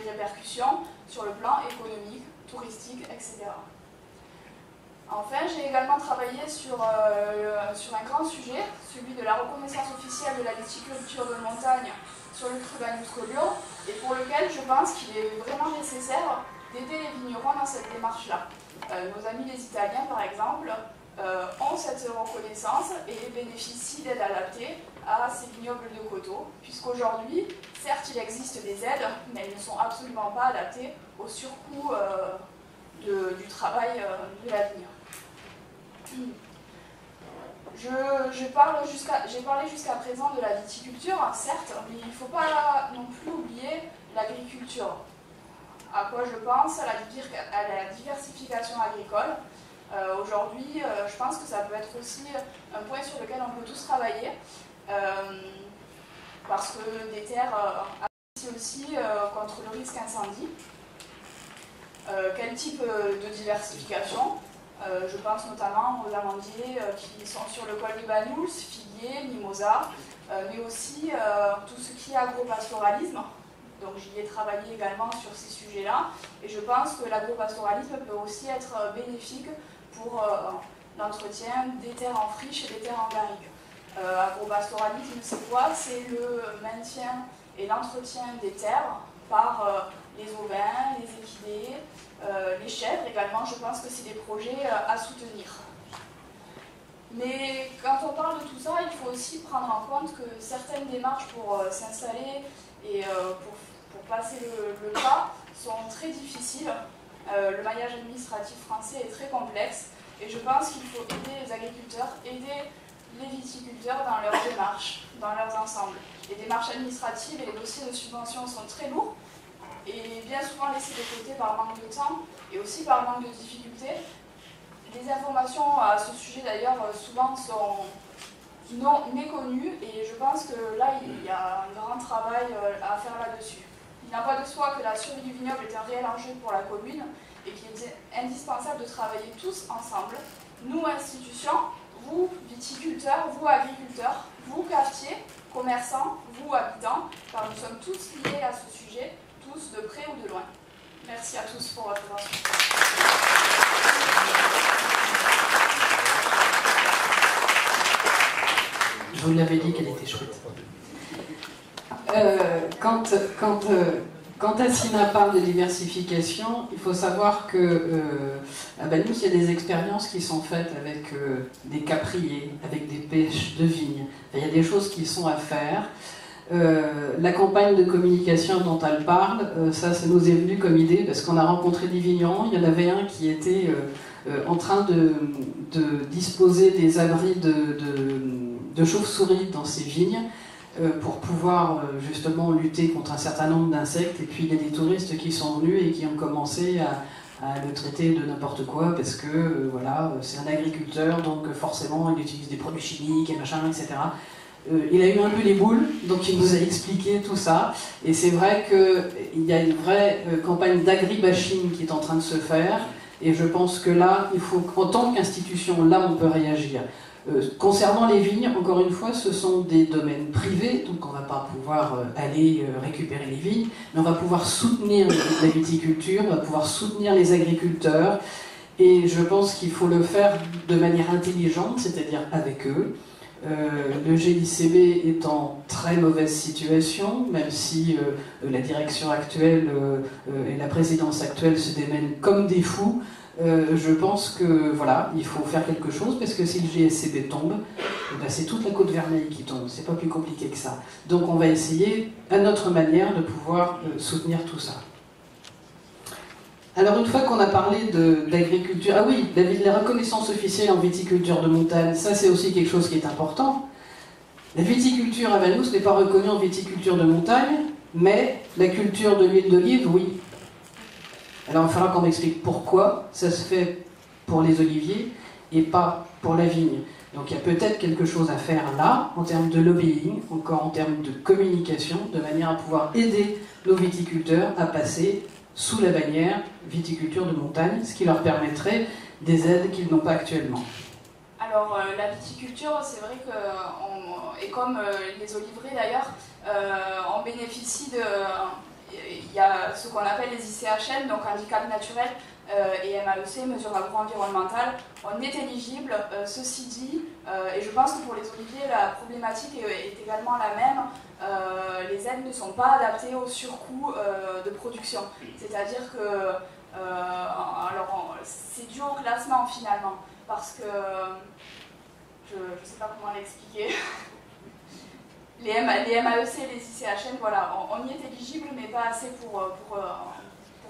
répercussions sur le plan économique, touristique, etc. Enfin, j'ai également travaillé sur un grand sujet, celui de la reconnaissance officielle de la viticulture de montagne sur le cru Bagnous-Collioure, et pour lequel je pense qu'il est vraiment nécessaire d'aider les vignerons dans cette démarche-là. Nos amis les Italiens, par exemple, ont cette reconnaissance et bénéficient d'aides adaptées à ces vignobles de coteaux, puisqu'aujourd'hui, certes, il existe des aides, mais elles ne sont absolument pas adaptées au surcoût du travail de la vigne. J'ai parlé jusqu'à présent de la viticulture, certes, mais il ne faut pas non plus oublier l'agriculture. À quoi je pense? À la diversification agricole. Aujourd'hui, je pense que ça peut être aussi un point sur lequel on peut tous travailler, parce que des terres agissent aussi contre le risque incendie. Quel type de diversification? Je pense notamment aux amandiers qui sont sur le col de Banyuls, figuiers, mimosas, mais aussi tout ce qui est agropastoralisme. Donc j'y ai travaillé également sur ces sujets-là, et je pense que l'agropastoralisme peut aussi être bénéfique pour l'entretien des terres en friche et des terres en garrigue. Agropastoralisme, c'est quoi? C'est le maintien et l'entretien des terres par les ovins, les équidés, les chèvres également. Je pense que c'est des projets à soutenir. Mais quand on parle de tout ça, il faut aussi prendre en compte que certaines démarches pour s'installer et pour passer le pas sont très difficiles. Le maillage administratif français est très complexe, et je pense qu'il faut aider les agriculteurs, aider les viticulteurs dans leurs démarches, dans leurs ensembles. Les démarches administratives et les dossiers de subvention sont très lourds et bien souvent laissés de côté par manque de temps et aussi par manque de difficultés. Les informations à ce sujet d'ailleurs souvent sont non méconnues, et je pense que là il y a un grand travail à faire là-dessus. Il n'a pas de soi que la survie du vignoble est un réel enjeu pour la commune et qu'il est indispensable de travailler tous ensemble, nous institutions, vous viticulteurs, vous agriculteurs, vous cafetiers, commerçants, vous habitants, car nous sommes tous liés à ce sujet, tous de près ou de loin. Merci à tous pour votre attention. Je vous l'avais dit qu'elle était chouette. Quand Assina parle de diversification, il faut savoir qu'à Banyuls, il y a des expériences qui sont faites avec des capriers, avec des pêches de vigne. Il y a des choses qui sont à faire. La campagne de communication dont elle parle, ça nous est venu comme idée parce qu'on a rencontré des vignerons. Il y en avait un qui était en train de disposer des abris de chauves-souris dans ses vignes, pour pouvoir justement lutter contre un certain nombre d'insectes. Et puis il y a des touristes qui sont venus et qui ont commencé à le traiter de n'importe quoi parce que voilà, c'est un agriculteur, donc forcément il utilise des produits chimiques et machin, etc. Il a eu un peu les boules, donc il nous a expliqué tout ça. Et c'est vrai qu'il y a une vraie campagne d'agribashing qui est en train de se faire. Et je pense que là, il faut, en tant qu'institution, là on peut réagir. Concernant les vignes, encore une fois, ce sont des domaines privés, donc on ne va pas pouvoir aller récupérer les vignes, mais on va pouvoir soutenir la viticulture, on va pouvoir soutenir les agriculteurs, et je pense qu'il faut le faire de manière intelligente, c'est-à-dire avec eux. Le GICB est en très mauvaise situation, même si la direction actuelle et la présidence actuelle se démènent comme des fous. Je pense que voilà, il faut faire quelque chose, parce que si le GSCB tombe, ben c'est toute la Côte-Vermeille qui tombe, c'est pas plus compliqué que ça. Donc on va essayer à notre manière de pouvoir soutenir tout ça. Alors une fois qu'on a parlé d'agriculture, ah oui, la reconnaissance officielle en viticulture de montagne, ça c'est aussi quelque chose qui est important. La viticulture à Banyuls n'est pas reconnue en viticulture de montagne, mais la culture de l'huile d'olive, oui. Alors il va falloir qu'on m'explique pourquoi ça se fait pour les oliviers et pas pour la vigne. Donc il y a peut-être quelque chose à faire là, en termes de lobbying, encore en termes de communication, de manière à pouvoir aider nos viticulteurs à passer sous la bannière viticulture de montagne, ce qui leur permettrait des aides qu'ils n'ont pas actuellement. Alors la viticulture, c'est vrai que, et comme les oliveraies d'ailleurs, on bénéficie de... Il y a ce qu'on appelle les ICHN, donc handicap naturel, et MAEC, mesures agro-environnementales. On est éligible, ceci dit, et je pense que pour les oliviers, la problématique est également la même. Les aides ne sont pas adaptées au surcoût de production. C'est-à-dire que alors c'est dû au classement finalement, parce que je ne sais pas comment l'expliquer. Les MAEC et les ICHN, voilà, on y est éligible, mais pas assez pour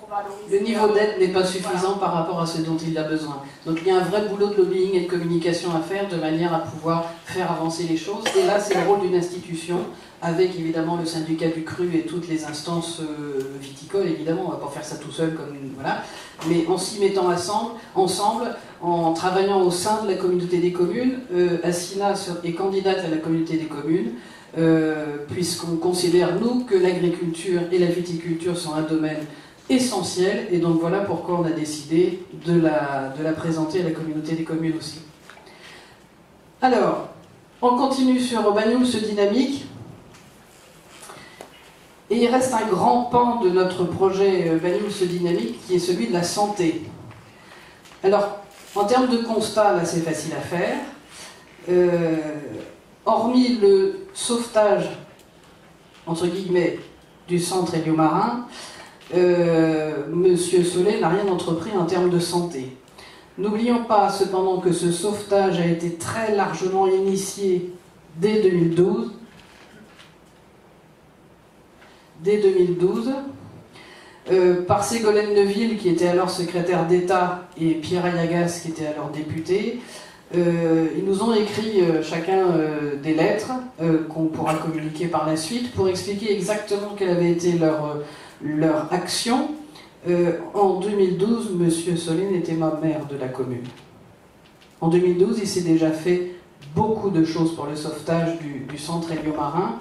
pour valoriser. Le niveau d'aide n'est pas suffisant par rapport à ce dont il a besoin. Donc il y a un vrai boulot de lobbying et de communication à faire de manière à pouvoir faire avancer les choses. Et là, c'est le rôle d'une institution, avec évidemment le syndicat du cru et toutes les instances viticoles, évidemment, on ne va pas faire ça tout seul, comme voilà, mais en s'y mettant ensemble, en travaillant au sein de la communauté des communes. Assina est candidate à la communauté des communes, puisqu'on considère, nous, que l'agriculture et la viticulture sont un domaine essentiel, et donc voilà pourquoi on a décidé de la présenter à la communauté des communes aussi. Alors, on continue sur Banyuls Dynamique. Et il reste un grand pan de notre projet Banyuls Dynamique qui est celui de la santé. Alors, en termes de constat, là c'est facile à faire. Hormis le sauvetage, entre guillemets, du centre héliomarin, Monsieur Solé n'a rien entrepris en termes de santé. N'oublions pas cependant que ce sauvetage a été très largement initié dès 2012. Par Ségolène Neuville, qui était alors secrétaire d'État, et Pierre Ayagas, qui était alors député. Ils nous ont écrit chacun des lettres qu'on pourra communiquer par la suite pour expliquer exactement quelle avait été leur action. En 2012, M. Solé n'était pas maire de la commune. En 2012, il s'est déjà fait beaucoup de choses pour le sauvetage du centre héliomarin.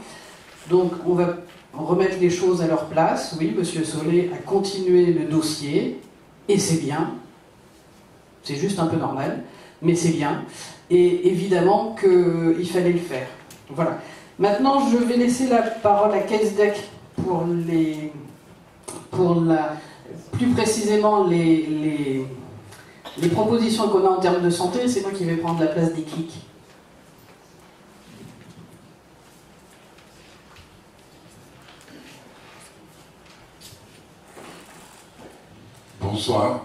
Donc on va remettre les choses à leur place. Oui, M. Solé a continué le dossier, et c'est bien. C'est juste un peu normal, mais c'est bien. Et évidemment qu'il fallait le faire. Voilà. Maintenant, je vais laisser la parole à Kezdek plus précisément les propositions qu'on a en termes de santé. C'est moi qui vais prendre la place des clics. Bonsoir.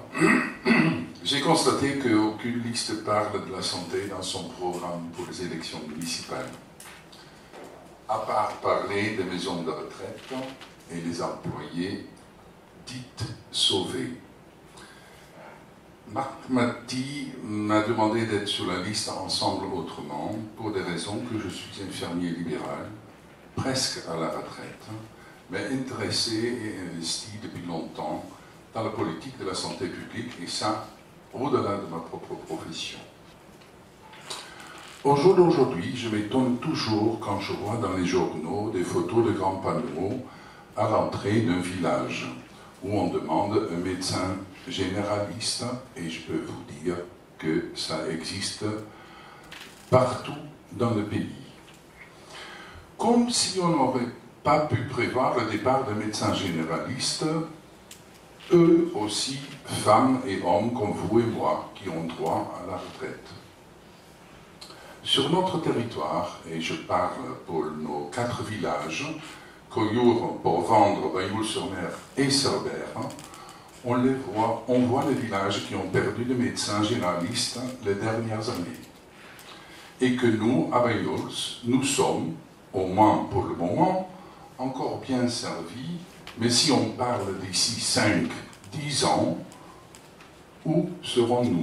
J'ai constaté qu'aucune liste parle de la santé dans son programme pour les élections municipales. À part parler des maisons de retraite et les employés dites sauvés. Marc Matti m'a demandé d'être sur la liste Ensemble Autrement pour des raisons que je suis infirmier libéral, presque à la retraite, mais intéressé et investi depuis longtemps dans la politique de la santé publique, et ça, au-delà de ma propre profession. Au jour d'aujourd'hui, je m'étonne toujours quand je vois dans les journaux des photos de grands panneaux à l'entrée d'un village où on demande un médecin généraliste, et je peux vous dire que ça existe partout dans le pays. Comme si on n'aurait pas pu prévoir le départ de médecins généralistes, eux aussi, femmes et hommes comme vous et moi, qui ont droit à la retraite. Sur notre territoire, et je parle pour nos 4 villages, Collioure, Port-Vendre, Banyuls-sur-Mer et Cerbère, on voit les villages qui ont perdu de médecins généralistes les dernières années. Et que nous, à Banyuls, nous sommes, au moins pour le moment, encore bien servis. Mais si on parle d'ici 5, 10 ans, où serons-nous?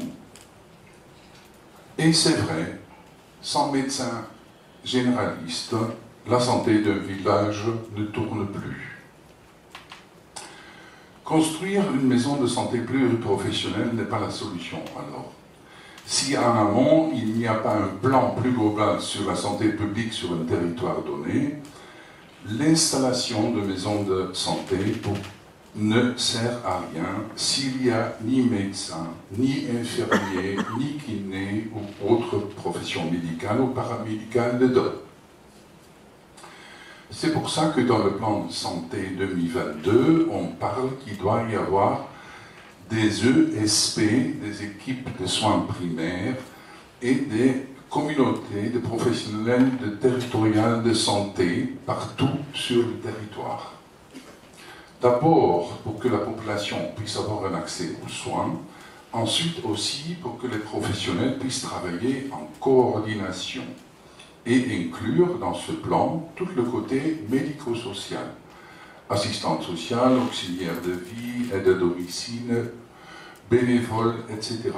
Et c'est vrai, sans médecin généraliste, la santé d'un village ne tourne plus. Construire une maison de santé pluriprofessionnelle n'est pas la solution, alors. Si en amont, il n'y a pas un plan plus global sur la santé publique sur un territoire donné, l'installation de maisons de santé ne sert à rien s'il n'y a ni médecin, ni infirmier, ni kiné ou autre profession médicale ou paramédicale dedans. C'est pour ça que dans le plan de santé 2022, on parle qu'il doit y avoir des ESP, des équipes de soins primaires, et des communautés de professionnels territoriales de santé partout sur le territoire. D'abord pour que la population puisse avoir un accès aux soins, ensuite aussi pour que les professionnels puissent travailler en coordination et inclure dans ce plan tout le côté médico-social, assistante sociale, auxiliaire de vie, aide à domicile, bénévole, etc.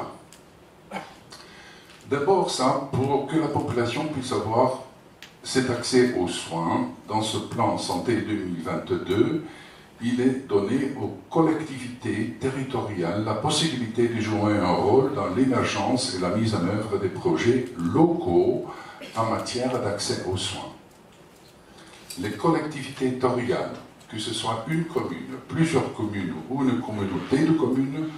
D'abord ça, pour que la population puisse avoir cet accès aux soins, dans ce plan santé 2022, il est donné aux collectivités territoriales la possibilité de jouer un rôle dans l'émergence et la mise en œuvre des projets locaux en matière d'accès aux soins. Les collectivités territoriales, que ce soit une commune, plusieurs communes ou une communauté de communes,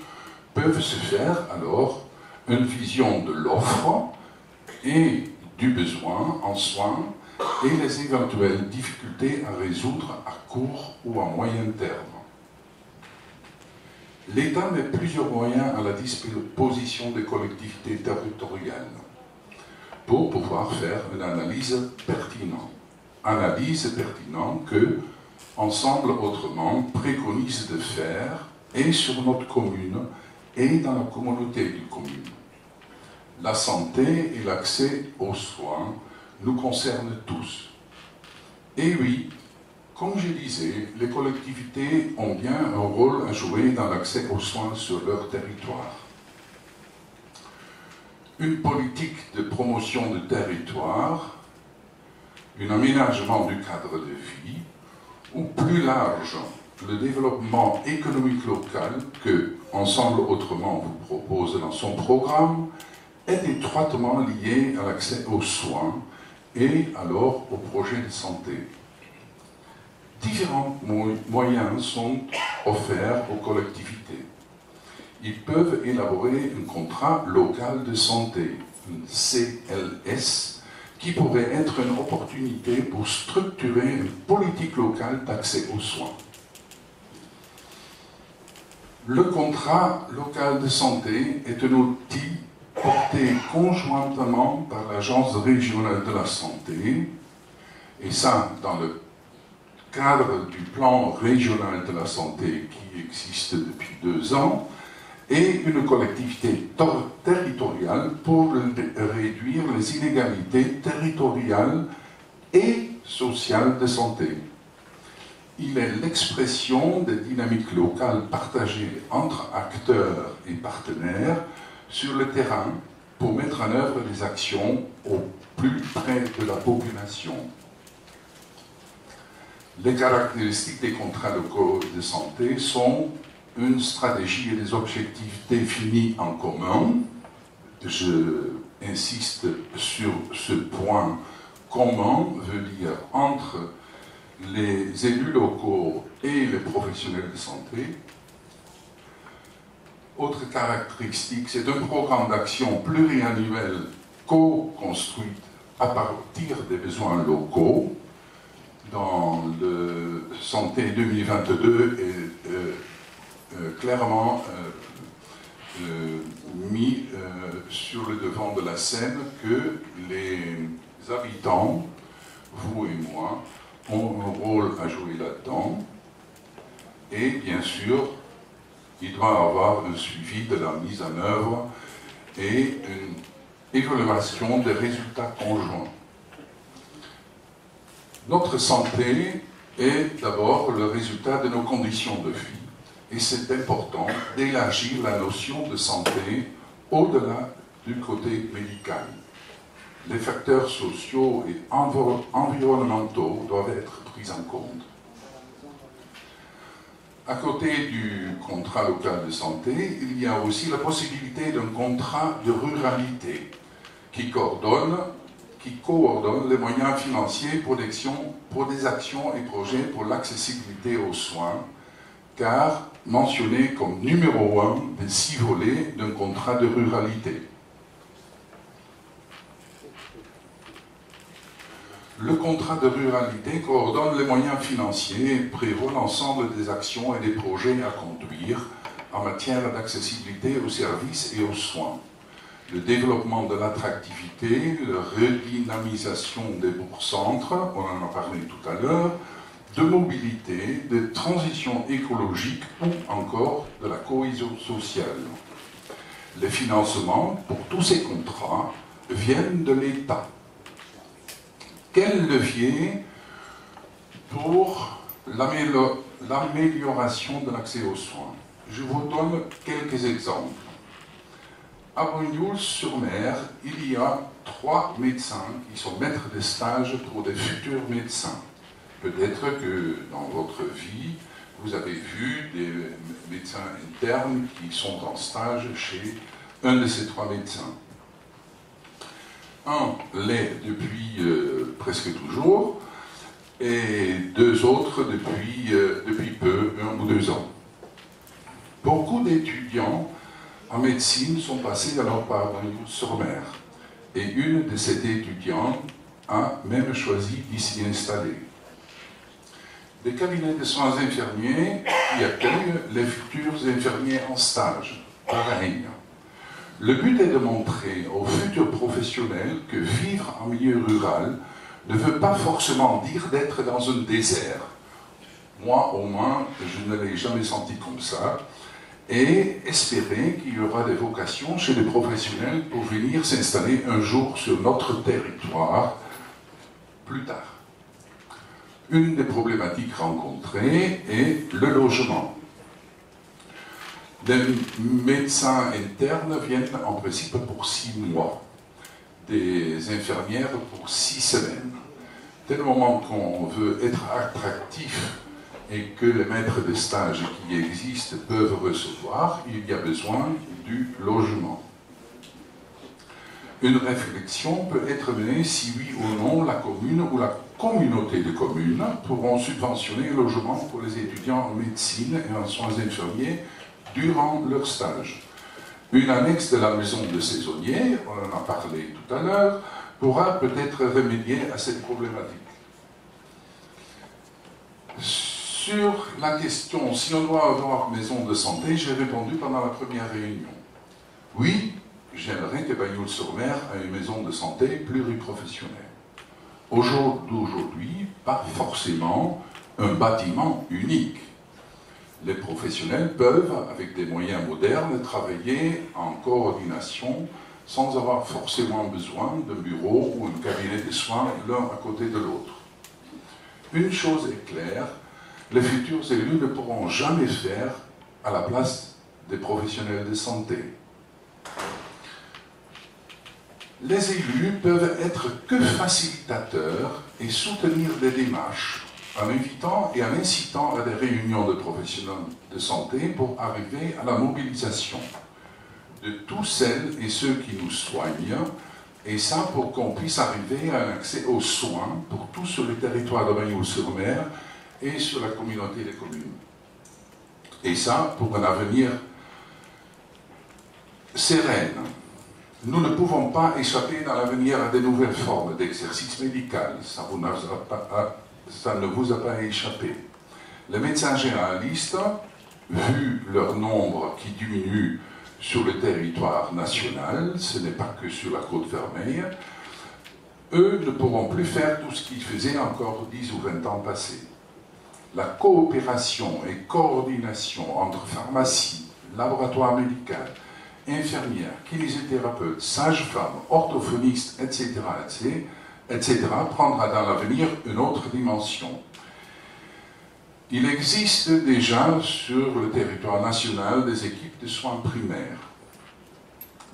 peuvent se faire alors une vision de l'offre et du besoin en soins et les éventuelles difficultés à résoudre à court ou à moyen terme. L'État met plusieurs moyens à la disposition des collectivités territoriales pour pouvoir faire une analyse pertinente. Analyse pertinente que Ensemble Autrement préconise de faire et sur notre commune et dans la communauté de communes. La santé et l'accès aux soins nous concernent tous. Et oui, comme je disais, les collectivités ont bien un rôle à jouer dans l'accès aux soins sur leur territoire. Une politique de promotion de territoire, un aménagement du cadre de vie, ou plus large, le développement économique local que Ensemble Autrement vous propose dans son programme, est étroitement lié à l'accès aux soins et alors au projet de santé. Différents moyens sont offerts aux collectivités. Ils peuvent élaborer un contrat local de santé, un CLS, qui pourrait être une opportunité pour structurer une politique locale d'accès aux soins. Le contrat local de santé est un outil porté conjointement par l'Agence régionale de la santé, et ça dans le cadre du plan régional de la santé qui existe depuis 2 ans, et une collectivité territoriale pour réduire les inégalités territoriales et sociales de santé. Il est l'expression des dynamiques locales partagées entre acteurs et partenaires sur le terrain pour mettre en œuvre des actions au plus près de la population. Les caractéristiques des contrats locaux de santé sont une stratégie et des objectifs définis en commun. Je insiste sur ce point. Commun veut dire entre les élus locaux et les professionnels de santé. Autre caractéristique, c'est un programme d'action pluriannuel co-construit à partir des besoins locaux. Dans le Santé 2022 est clairement mis sur le devant de la scène que les habitants, vous et moi, ont un rôle à jouer là-dedans. Et bien sûr, il doit y avoir un suivi de la mise en œuvre et une évaluation des résultats conjoints. Notre santé est d'abord le résultat de nos conditions de vie. Et c'est important d'élargir la notion de santé au-delà du côté médical. Les facteurs sociaux et environnementaux doivent être pris en compte. À côté du contrat local de santé, il y a aussi la possibilité d'un contrat de ruralité qui coordonne les moyens financiers pour des actions et projets pour l'accessibilité aux soins, car mentionné comme numéro 1 des 6 volets d'un contrat de ruralité. Le contrat de ruralité coordonne les moyens financiers et prévoit l'ensemble des actions et des projets à conduire en matière d'accessibilité aux services et aux soins. Le développement de l'attractivité, la redynamisation des bourgs-centres, on en a parlé tout à l'heure, de mobilité, de transition écologique ou encore de la cohésion sociale. Les financements pour tous ces contrats viennent de l'État. Quel levier pour l'amélioration de l'accès aux soins. Je vous donne quelques exemples. À Bagnols-sur-Mer, il y a 3 médecins qui sont maîtres de stage pour des futurs médecins. Peut-être que dans votre vie, vous avez vu des médecins internes qui sont en stage chez un de ces 3 médecins. Un l'est depuis presque toujours, et 2 autres depuis peu, 1 ou 2 ans. Beaucoup d'étudiants en médecine sont passés alors par Bagnols-sur-Mer, et une de ces étudiantes a même choisi d'y s'y installer. Des cabinets de soins infirmiers qui accueillent les futurs infirmiers en stage. Pareil. Le but est de montrer aux futurs professionnels que vivre en milieu rural ne veut pas forcément dire d'être dans un désert. Moi, au moins, je ne l'ai jamais senti comme ça. Et espérer qu'il y aura des vocations chez les professionnels pour venir s'installer un jour sur notre territoire plus tard. Une des problématiques rencontrées est le logement. Des médecins internes viennent en principe pour 6 mois, des infirmières pour 6 semaines. Dès le moment qu'on veut être attractif et que les maîtres de stage qui existent peuvent recevoir, il y a besoin du logement. Une réflexion peut être menée si oui ou non la commune ou la communauté de communes pourront subventionner le logement pour les étudiants en médecine et en soins infirmiers durant leur stage. Une annexe de la maison de saisonniers, on en a parlé tout à l'heure, pourra peut-être remédier à cette problématique. Sur la question si on doit avoir maison de santé, j'ai répondu pendant la première réunion. Oui, j'aimerais que Bagnols-sur-Mer ait une maison de santé pluriprofessionnelle. Aujourd'hui, pas forcément un bâtiment unique. Les professionnels peuvent, avec des moyens modernes, travailler en coordination sans avoir forcément besoin d'un bureau ou un cabinet de soins l'un à côté de l'autre. Une chose est claire, les futurs élus ne pourront jamais faire à la place des professionnels de santé. Les élus peuvent être que facilitateurs et soutenir des démarches en invitant et en incitant à des réunions de professionnels de santé pour arriver à la mobilisation de tous celles et ceux qui nous soignent, et ça pour qu'on puisse arriver à un accès aux soins pour tous sur le territoire de Bagnols-sur-Mer et sur la communauté des communes. Et ça pour un avenir serein. Nous ne pouvons pas échapper dans l'avenir à de nouvelles formes d'exercice médical. Ça ne vous a pas échappé. Les médecins généralistes, vu leur nombre qui diminue sur le territoire national, ce n'est pas que sur la Côte-Vermeille, eux ne pourront plus faire tout ce qu'ils faisaient encore 10 ou 20 ans passés. La coopération et coordination entre pharmacie, laboratoire médical, infirmières, kinésithérapeutes, sages-femmes, orthophonistes, etc., prendra dans l'avenir une autre dimension. Il existe déjà sur le territoire national des équipes de soins primaires.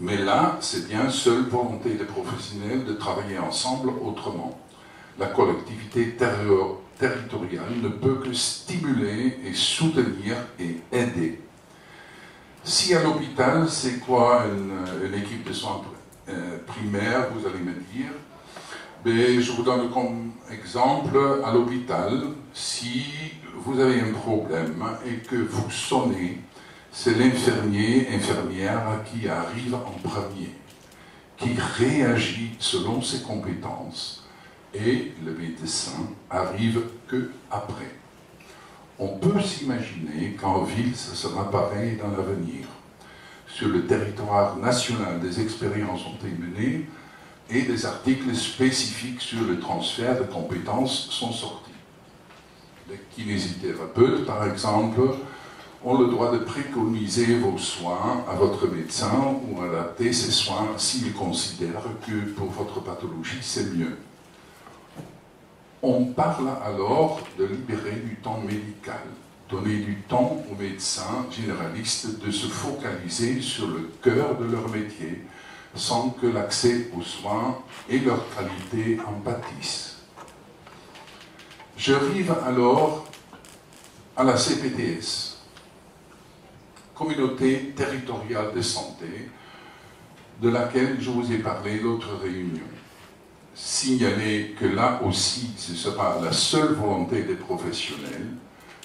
Mais là, c'est bien seule volonté des professionnels de travailler ensemble autrement. La collectivité territoriale ne peut que stimuler et soutenir et aider. Si à l'hôpital, c'est quoi une équipe de soins primaires, vous allez me dire, mais je vous donne comme exemple, à l'hôpital, si vous avez un problème et que vous sonnez, c'est l'infirmier, infirmière qui arrive en premier, qui réagit selon ses compétences, et le médecin arrive que après. On peut s'imaginer qu'en ville, ce sera pareil dans l'avenir. Sur le territoire national, des expériences ont été menées et des articles spécifiques sur le transfert de compétences sont sortis. Les kinésithérapeutes, par exemple, ont le droit de préconiser vos soins à votre médecin ou adapter ces soins s'ils considèrent que pour votre pathologie, c'est mieux. On parle alors de libérer du temps médical, donner du temps aux médecins généralistes de se focaliser sur le cœur de leur métier, sans que l'accès aux soins et leur qualité en pâtissent. J'arrive alors à la CPTS, Communauté territoriale de santé, de laquelle je vous ai parlé l'autre réunion. Signaler que là aussi, ce sera la seule volonté des professionnels.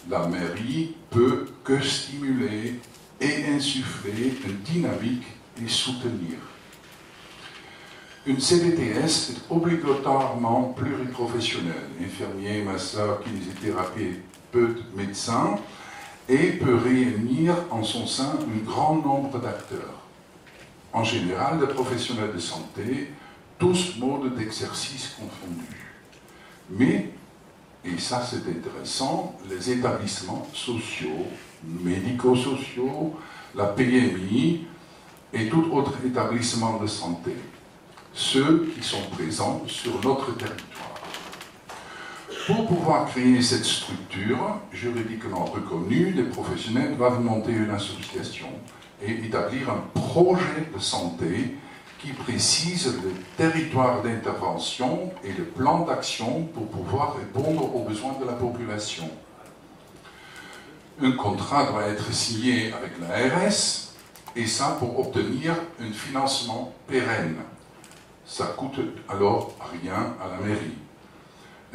La mairie peut que stimuler et insuffler une dynamique et soutenir. Une CPTS est obligatoirement pluriprofessionnelle, infirmier, masseur, kinésithérapeute, médecin, et peut réunir en son sein un grand nombre d'acteurs. En général, des professionnels de santé, tous modes d'exercice confondus. Mais, et ça c'est intéressant, les établissements sociaux, médico-sociaux, la PMI et tout autre établissement de santé, ceux qui sont présents sur notre territoire. Pour pouvoir créer cette structure juridiquement reconnue, les professionnels doivent monter une association et établir un projet de santé qui précise le territoire d'intervention et le plan d'action pour pouvoir répondre aux besoins de la population. Un contrat doit être signé avec l'ARS, et ça pour obtenir un financement pérenne. Ça coûte alors rien à la mairie.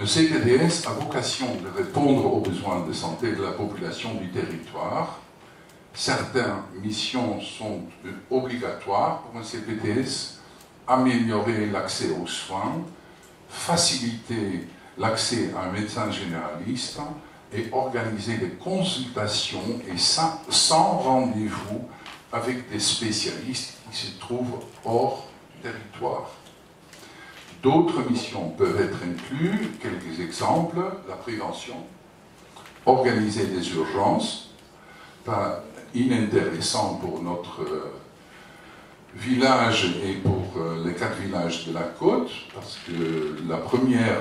Un CPTS a vocation de répondre aux besoins de santé de la population du territoire. Certaines missions sont obligatoires pour un CPTS, améliorer l'accès aux soins, faciliter l'accès à un médecin généraliste et organiser des consultations et ça sans rendez-vous avec des spécialistes qui se trouvent hors du territoire. D'autres missions peuvent être incluses, quelques exemples, la prévention, organiser des urgences, pas inintéressant pour notre village et pour les 4 villages de la côte, parce que la première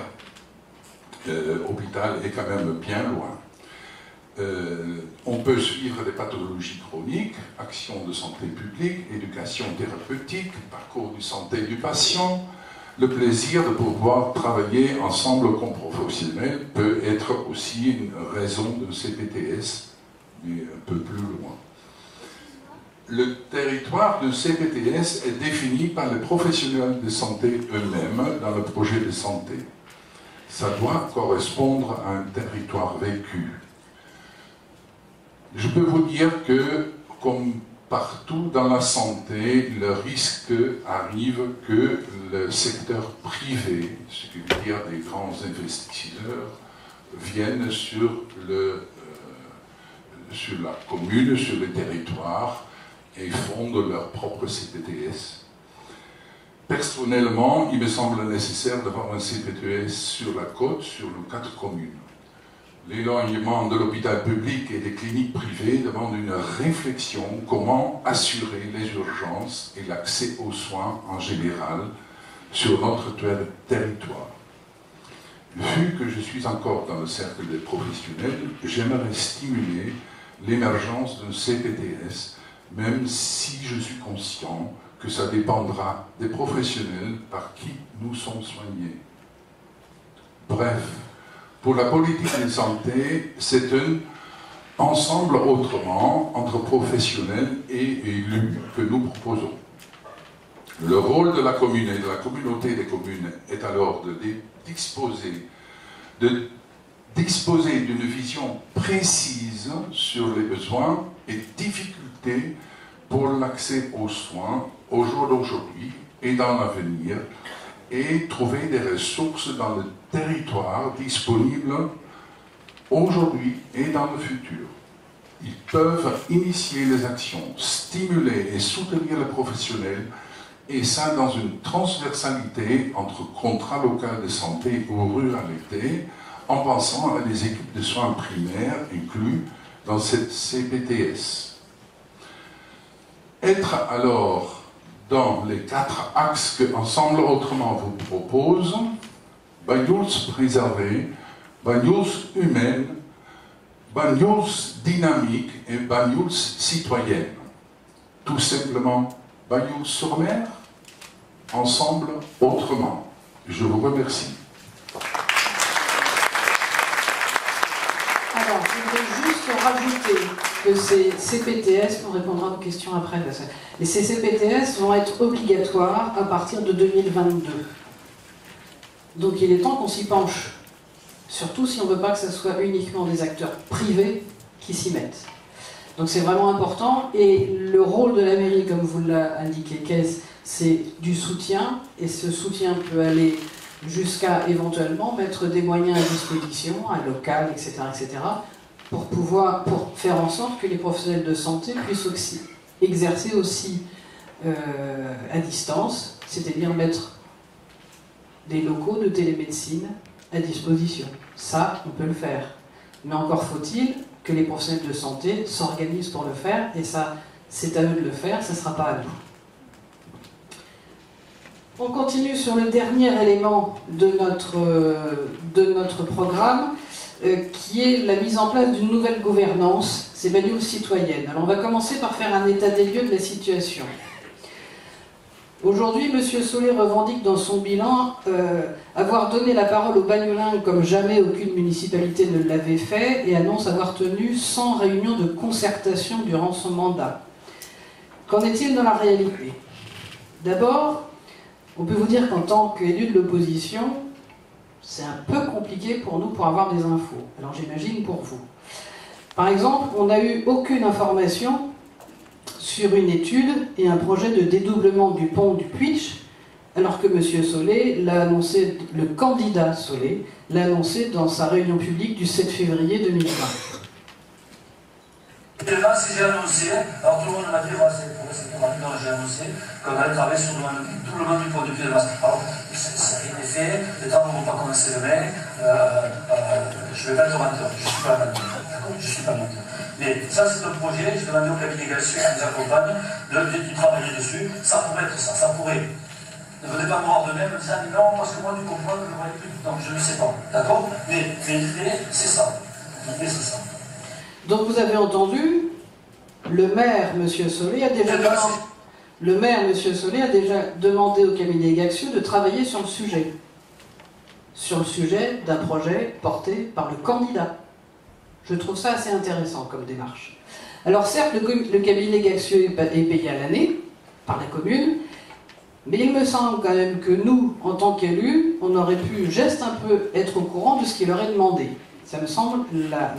hôpital est quand même bien loin. On peut suivre des pathologies chroniques, actions de santé publique, éducation thérapeutique, parcours de santé du patient. Le plaisir de pouvoir travailler ensemble comme professionnel peut être aussi une raison de CPTS, mais un peu plus loin. Le territoire de CPTS est défini par les professionnels de santé eux-mêmes dans le projet de santé. Ça doit correspondre à un territoire vécu. Je peux vous dire que, comme partout dans la santé, le risque arrive que le secteur privé, ce qui veut dire des grands investisseurs, viennent sur la commune, sur le territoire, et fondent leur propre CPTS. Personnellement, il me semble nécessaire d'avoir un CPTS sur la côte, sur nos 4 communes. L'éloignement de l'hôpital public et des cliniques privées demande une réflexion comment assurer les urgences et l'accès aux soins en général sur notre territoire. Vu que je suis encore dans le cercle des professionnels, j'aimerais stimuler l'émergence d'un CPTS, même si je suis conscient que ça dépendra des professionnels par qui nous sommes soignés. Bref, pour la politique de santé, c'est un ensemble autrement entre professionnels et élus que nous proposons. Le rôle de la commune et de la communauté des communes est alors de disposer d'une vision précise sur les besoins et difficultés pour l'accès aux soins au jour d'aujourd'hui et dans l'avenir, et trouver des ressources dans le territoire disponibles aujourd'hui et dans le futur. Ils peuvent initier les actions, stimuler et soutenir les professionnels, et ça dans une transversalité entre contrat local de santé ou ruralité, en pensant à des équipes de soins primaires inclus dans cette CPTS. Être alors dans les 4 axes que Ensemble Autrement vous propose, Banyuls préservée, Banyuls humaine, Banyuls dynamique et Banyuls citoyenne. Tout simplement, Banyuls-sur-Mer, ensemble, autrement. Je vous remercie. Alors, je voudrais juste rajouter que ces CPTS, on répondra à vos questions après, mais ces CPTS vont être obligatoires à partir de 2022. Donc il est temps qu'on s'y penche. Surtout si on ne veut pas que ce soit uniquement des acteurs privés qui s'y mettent. Donc c'est vraiment important. Et le rôle de la mairie, comme vous l'a indiqué Kees, c'est du soutien. Et ce soutien peut aller jusqu'à éventuellement mettre des moyens à disposition, un local, etc., pour faire en sorte que les professionnels de santé puissent aussi exercer aussi à distance, c'est-à-dire mettre des locaux de télémédecine à disposition. Ça, on peut le faire. Mais encore faut-il que les professionnels de santé s'organisent pour le faire, et ça, c'est à eux de le faire, ça ne sera pas à nous. On continue sur le dernier élément de notre programme, qui est la mise en place d'une nouvelle gouvernance, c'est Banyuls citoyenne. Alors on va commencer par faire un état des lieux de la situation. Aujourd'hui, M. Solé revendique dans son bilan avoir donné la parole aux Bagnolins comme jamais aucune municipalité ne l'avait fait, et annonce avoir tenu 100 réunions de concertation durant son mandat. Qu'en est-il dans la réalité? D'abord, on peut vous dire qu'en tant qu'élu de l'opposition, c'est un peu compliqué pour nous pour avoir des infos. Alors j'imagine pour vous. Par exemple, on n'a eu aucune information sur une étude et un projet de dédoublement du pont du Puitch, alors que M. Solé l'a annoncé, le candidat Solé l'a annoncé dans sa réunion publique du 7 février 2020. Demain, si j'ai annoncé, alors tout le monde m'a dit, c'est rapidement, j'ai annoncé qu'on allait travailler sur le doublement du pont du Puy de Dôme. Alors, ça rien n'est fait, les temps ne vont pas commencer demain, je ne vais pas être menteur, je ne suis pas menteur, d'accord, je ne suis pas menteur. Mais ça, c'est un projet, j'ai demandé au cabinet Galsieu qui nous accompagne de travailler dessus, ça pourrait être ça, ça pourrait. Ne venez pas me voir de même en disant non, parce que moi, tu comprends que je ne vois plus. Donc, je ne sais pas, d'accord, mais l'idée, c'est ça. L'idée, c'est ça. Donc vous avez entendu, le maire, M. Solé, a déjà demandé au cabinet Galsieu de travailler sur le sujet d'un projet porté par le candidat. Je trouve ça assez intéressant comme démarche. Alors certes, le cabinet Galsieu est payé à l'année par la commune, mais il me semble quand même que nous, en tant qu'élus, on aurait pu juste un peu être au courant de ce qu'il leur est demandé. Ça me semble la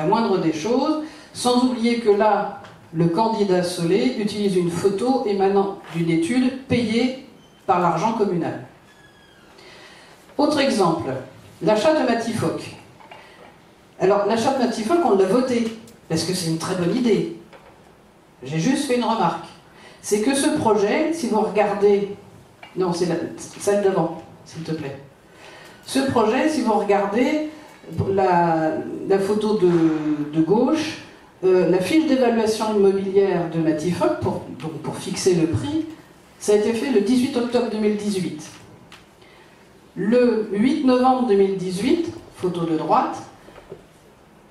moindre des choses, sans oublier que là, le candidat Solé utilise une photo émanant d'une étude payée par l'argent communal. Autre exemple, l'achat de Matifoc. Alors, l'achat de Matifoc, on l'a voté, parce que c'est une très bonne idée. J'ai juste fait une remarque. C'est que ce projet, si vous regardez... Non, c'est celle d'avant, s'il te plaît. Ce projet, si vous regardez la photo de gauche, la fiche d'évaluation immobilière de Matifoc, pour fixer le prix, ça a été fait le 18 octobre 2018. Le 8 novembre 2018, photo de droite,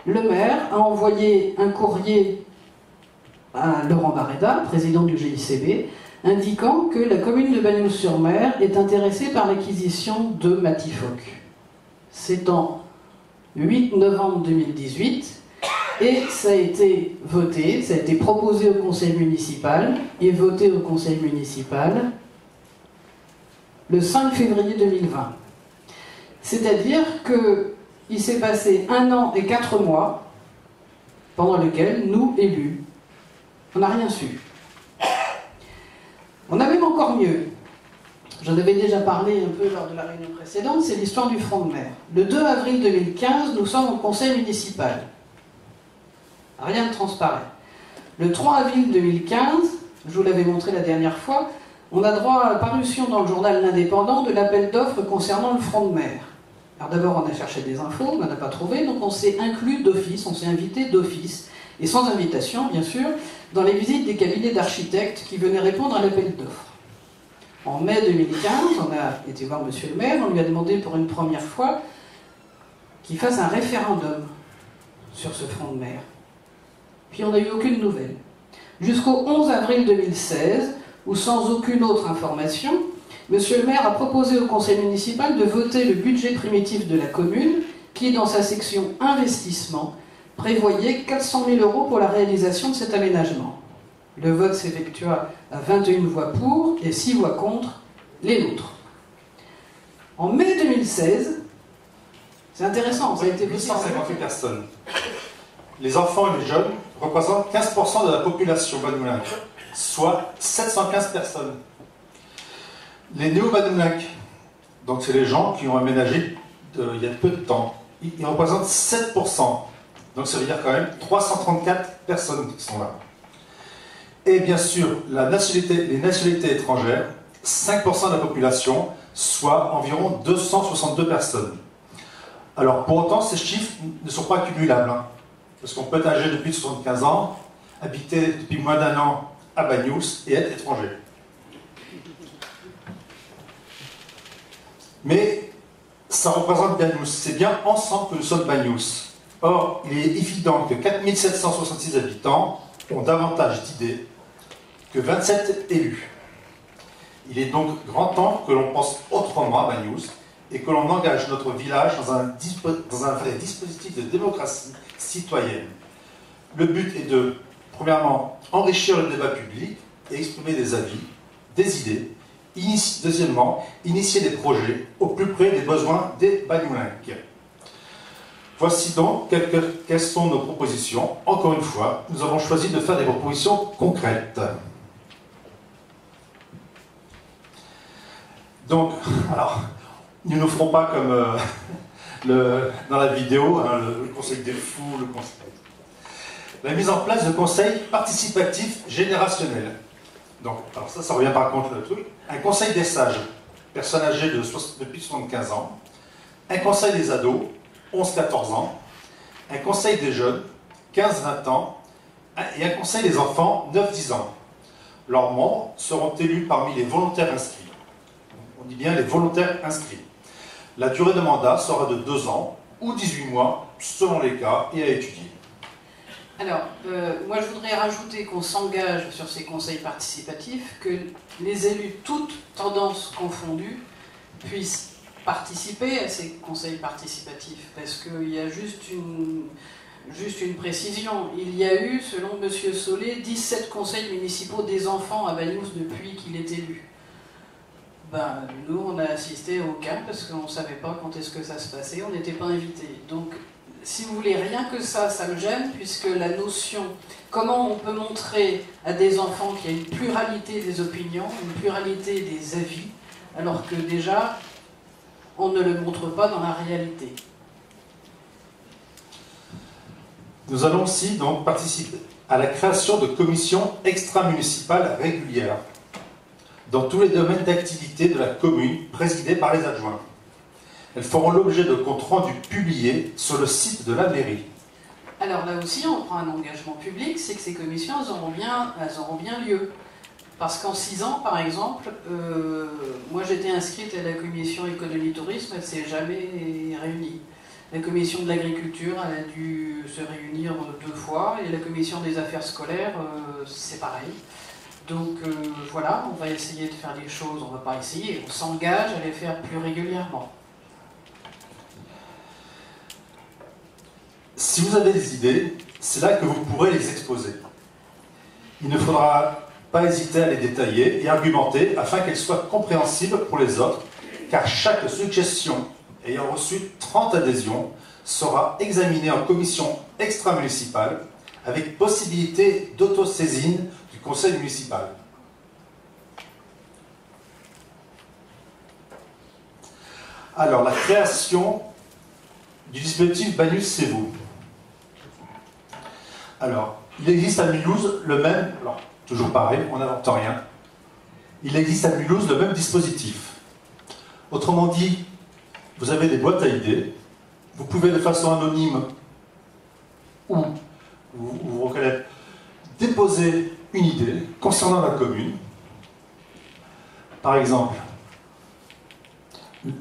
le maire a envoyé un courrier à Laurent Barreda, président du GICB, indiquant que la commune de Banyuls-sur-Mer est intéressée par l'acquisition de Matifoc. C'est en 8 novembre 2018, et ça a été voté, ça a été proposé au conseil municipal et voté au conseil municipal le 5 février 2020. C'est-à-dire qu'il s'est passé 1 an et 4 mois pendant lesquels, nous, élus, on n'a rien su. On a même encore mieux. J'en avais déjà parlé un peu lors de la réunion précédente, c'est l'histoire du front de mer. Le 2 avril 2015, nous sommes au conseil municipal. Rien ne transparaît. Le 3 avril 2015, je vous l'avais montré la dernière fois, on a droit à la parution dans le journal L'Indépendant de l'appel d'offres concernant le front de mer. Alors d'abord, on a cherché des infos, on n'en a pas trouvé, donc on s'est inclus d'office, on s'est invité d'office, et sans invitation, bien sûr, dans les visites des cabinets d'architectes qui venaient répondre à l'appel d'offres. En mai 2015, on a été voir monsieur le maire, on lui a demandé pour une première fois qu'il fasse un référendum sur ce front de mer. Puis on n'a eu aucune nouvelle. Jusqu'au 11 avril 2016, où sans aucune autre information, monsieur le maire a proposé au conseil municipal de voter le budget primitif de la commune, qui, dans sa section investissement, prévoyait 400 000 € pour la réalisation de cet aménagement. Le vote s'effectua à 21 voix pour et 6 voix contre, les nôtres. En mai 2016, c'est intéressant, ça a été voté. 858 personnes. Les enfants et les jeunes représentent 15% de la population Badoulinque, soit 715 personnes. Les néo-Badoulinques, donc c'est les gens qui ont aménagé il y a peu de temps, ils représentent 7%. Donc ça veut dire quand même 334 personnes qui sont là. Et bien sûr, les nationalités étrangères, 5% de la population, soit environ 262 personnes. Alors pour autant, ces chiffres ne sont pas cumulables, hein, parce qu'on peut être âgé depuis 75 ans, habiter depuis moins d'1 an à Banyuls et être étranger. Mais ça représente Banyuls, c'est bien ensemble que nous sommes Banyuls. Or, il est évident que 4766 habitants ont davantage d'idées que 27 élus. Il est donc grand temps que l'on pense autrement à Banyuls et que l'on engage notre village dans un vrai dispositif de démocratie citoyenne. Le but est de, premièrement, enrichir le débat public et exprimer des avis, des idées. Deuxièmement, initier des projets au plus près des besoins des Badoulinques. Voici donc quelles sont nos propositions. Encore une fois, nous avons choisi de faire des propositions concrètes. Donc, alors, nous ne ferons pas comme dans la vidéo, hein, le conseil des fous, le conseil. La mise en place de conseils participatifs générationnels. Donc, alors ça revient par contre le truc. Un conseil des sages, personnes âgées depuis 75 ans. Un conseil des ados, 11-14 ans. Un conseil des jeunes, 15-20 ans. Et un conseil des enfants, 9-10 ans. Leurs membres seront élus parmi les volontaires inscrits. On dit bien les volontaires inscrits. La durée de mandat sera de 2 ans ou 18 mois, selon les cas, et à étudier. Alors, moi je voudrais rajouter qu'on s'engage sur ces conseils participatifs, que les élus, toutes tendances confondues, puissent participer à ces conseils participatifs, parce qu'il y a juste une précision. Il y a eu, selon M. Solé, 17 conseils municipaux des enfants à Banyuls depuis qu'il est élu. Ben, nous, on a assisté à aucun, parce qu'on ne savait pas quand est-ce que ça se passait, on n'était pas invités. Donc, si vous voulez, rien que ça me gêne, puisque la notion, comment on peut montrer à des enfants qu'il y a une pluralité des opinions, une pluralité des avis, alors que déjà, on ne le montre pas dans la réalité. Nous allons aussi donc participer à la création de commissions extra-municipales régulières dans tous les domaines d'activité de la commune, présidées par les adjoints. Elles feront l'objet de comptes rendus publiés sur le site de la mairie. Alors là aussi, on prend un engagement public, c'est que ces commissions, elles auront bien lieu. Parce qu'en 6 ans, par exemple, moi j'étais inscrite à la commission économie-tourisme, elle ne s'est jamais réunie. La commission de l'agriculture, elle a dû se réunir 2 fois, et la commission des affaires scolaires, c'est pareil. Donc voilà, on va essayer de faire les choses, on ne va pas essayer, on s'engage à les faire plus régulièrement. Si vous avez des idées, c'est là que vous pourrez les exposer. Il ne faudra pas hésiter à les détailler et argumenter afin qu'elles soient compréhensibles pour les autres, car chaque suggestion ayant reçu 30 adhésions sera examinée en commission extra-municipale avec possibilité d'autosaisine du conseil municipal. Alors, la création du dispositif Banyuls c'est vous. Alors, il existe à Mulhouse le même, alors, toujours pareil, on n'invente rien, il existe à Mulhouse le même dispositif. Autrement dit, vous avez des boîtes à idées, vous pouvez de façon anonyme ou vous reconnaître, déposer une idée concernant la commune. Par exemple,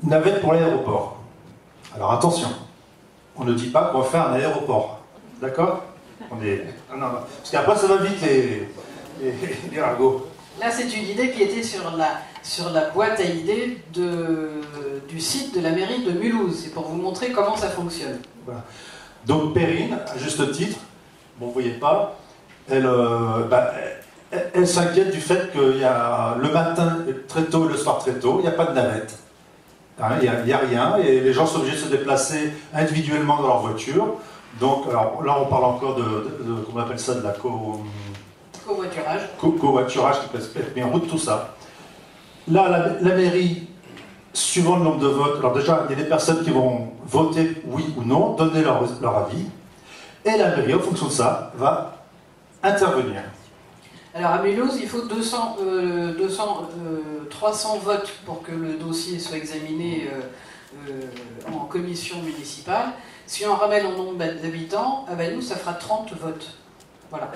navette pour l'aéroport. Alors attention, on ne dit pas qu'on va faire un aéroport. D'accord? Non, parce qu'après ça va vite les ragots. Là, c'est une idée qui était sur la boîte à idées du site de la mairie de Mulhouse. C'est pour vous montrer comment ça fonctionne. Voilà. Donc Perrine, à juste titre, bon, vous ne voyez pas, elle s'inquiète du fait qu'il y a le matin très tôt et le soir très tôt, il n'y a pas de navette. Hein, il n'y a rien, et les gens sont obligés de se déplacer individuellement dans leur voiture. Donc, alors, là, on parle encore comment on appelle ça, de la covoiturage. Covoiturage qui peut se mettre en route, tout ça. Là, la mairie, suivant le nombre de votes, alors déjà, il y a des personnes qui vont voter oui ou non, donner leur avis, et la mairie, en fonction de ça, va intervenir. Alors à Mulhouse, il faut 300 votes pour que le dossier soit examiné en commission municipale. Si on ramène en nombre d'habitants, à Mulhouse, ça fera 30 votes. Voilà.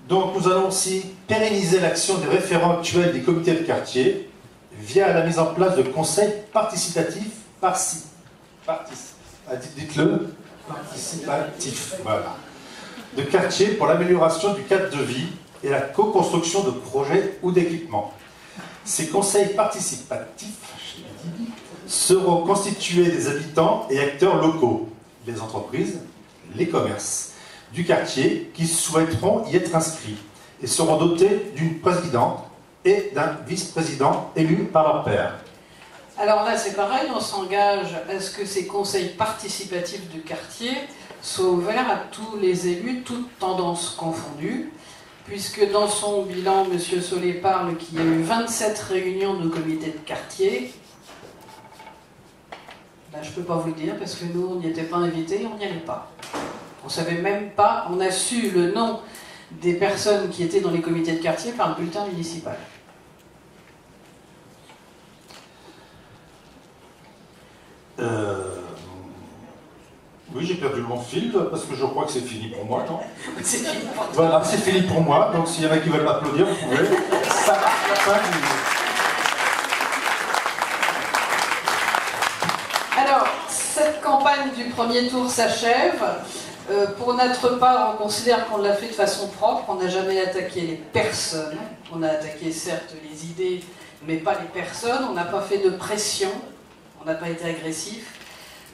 Donc nous allons aussi pérenniser l'action des référents actuels des comités de quartier via la mise en place de conseils participatifs dites-le, participatifs, voilà, de quartier pour l'amélioration du cadre de vie et la co-construction de projets ou d'équipements. Ces conseils participatifs seront constitués des habitants et acteurs locaux, les entreprises, les commerces du quartier qui souhaiteront y être inscrits et seront dotés d'une présidente et d'un vice-président élus par leur pairs. Alors là, c'est pareil, on s'engage à ce que ces conseils participatifs de quartier soient ouverts à tous les élus, toutes tendances confondues, puisque dans son bilan, M. Solé parle qu'il y a eu 27 réunions de comités de quartier. Là, je ne peux pas vous le dire, parce que nous, on n'y était pas invités et on n'y allait pas. On ne savait même pas, on a su le nom des personnes qui étaient dans les comités de quartier par le bulletin municipal. Oui, j'ai perdu mon fil parce que je crois que c'est fini pour moi, non? C'est fini pour toi. Voilà, c'est fini pour moi. Donc s'il y en a qui veulent m'applaudir, vous pouvez. Ça marche la fin du... Alors, cette campagne du premier tour s'achève. Pour notre part, on considère qu'on l'a fait de façon propre. On n'a jamais attaqué les personnes. On a attaqué certes les idées, mais pas les personnes. On n'a pas fait de pression. On n'a pas été agressif.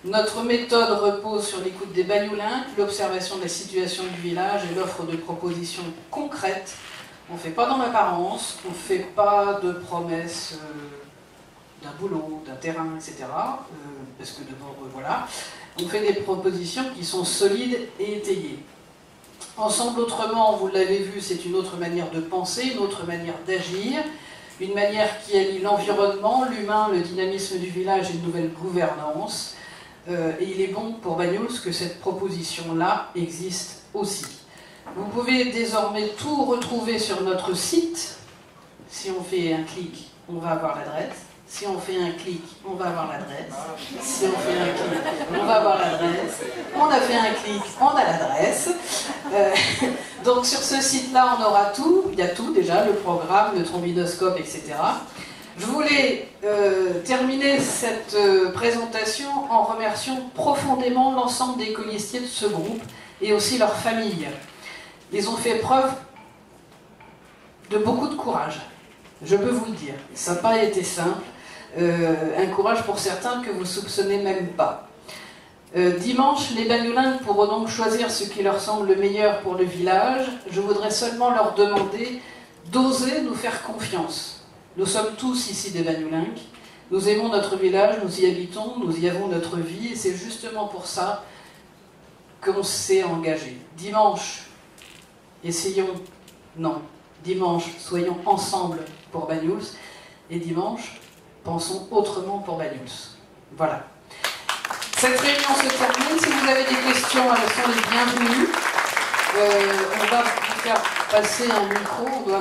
Notre méthode repose sur l'écoute des Bagnoulins, l'observation de la situation du village et l'offre de propositions concrètes. On ne fait pas dans l'apparence, on ne fait pas de promesses d'un boulot, d'un terrain, etc. Parce que d'abord, voilà, on fait des propositions qui sont solides et étayées. Ensemble autrement, vous l'avez vu, c'est une autre manière de penser, une autre manière d'agir, une manière qui allie l'environnement, l'humain, le dynamisme du village et une nouvelle gouvernance. Et il est bon pour Bagnols que cette proposition-là existe aussi. Vous pouvez désormais tout retrouver sur notre site. Si on fait un clic, on va avoir l'adresse. Si on fait un clic, on va avoir l'adresse. Si on fait un clic, on va avoir l'adresse. On a fait un clic, on a l'adresse. Donc sur ce site-là, on aura tout. Il y a tout déjà, le programme, le trombinoscope, etc. Je voulais terminer cette présentation en remerciant profondément l'ensemble des colistiers de ce groupe et aussi leurs familles. Ils ont fait preuve de beaucoup de courage, je peux vous le dire. Ça n'a pas été simple, un courage pour certains que vous ne soupçonnez même pas. Dimanche, les Bagnoulins pourront donc choisir ce qui leur semble le meilleur pour le village. Je voudrais seulement leur demander d'oser nous faire confiance. Nous sommes tous ici des Bagnoulins, nous aimons notre village, nous y habitons, nous y avons notre vie, et c'est justement pour ça qu'on s'est engagé. Dimanche, dimanche, soyons ensemble pour Bagnols, et dimanche, pensons autrement pour Bagnols. Voilà. Cette réunion se termine, si vous avez des questions, elles sont les bienvenues. On va vous faire passer un micro, on doit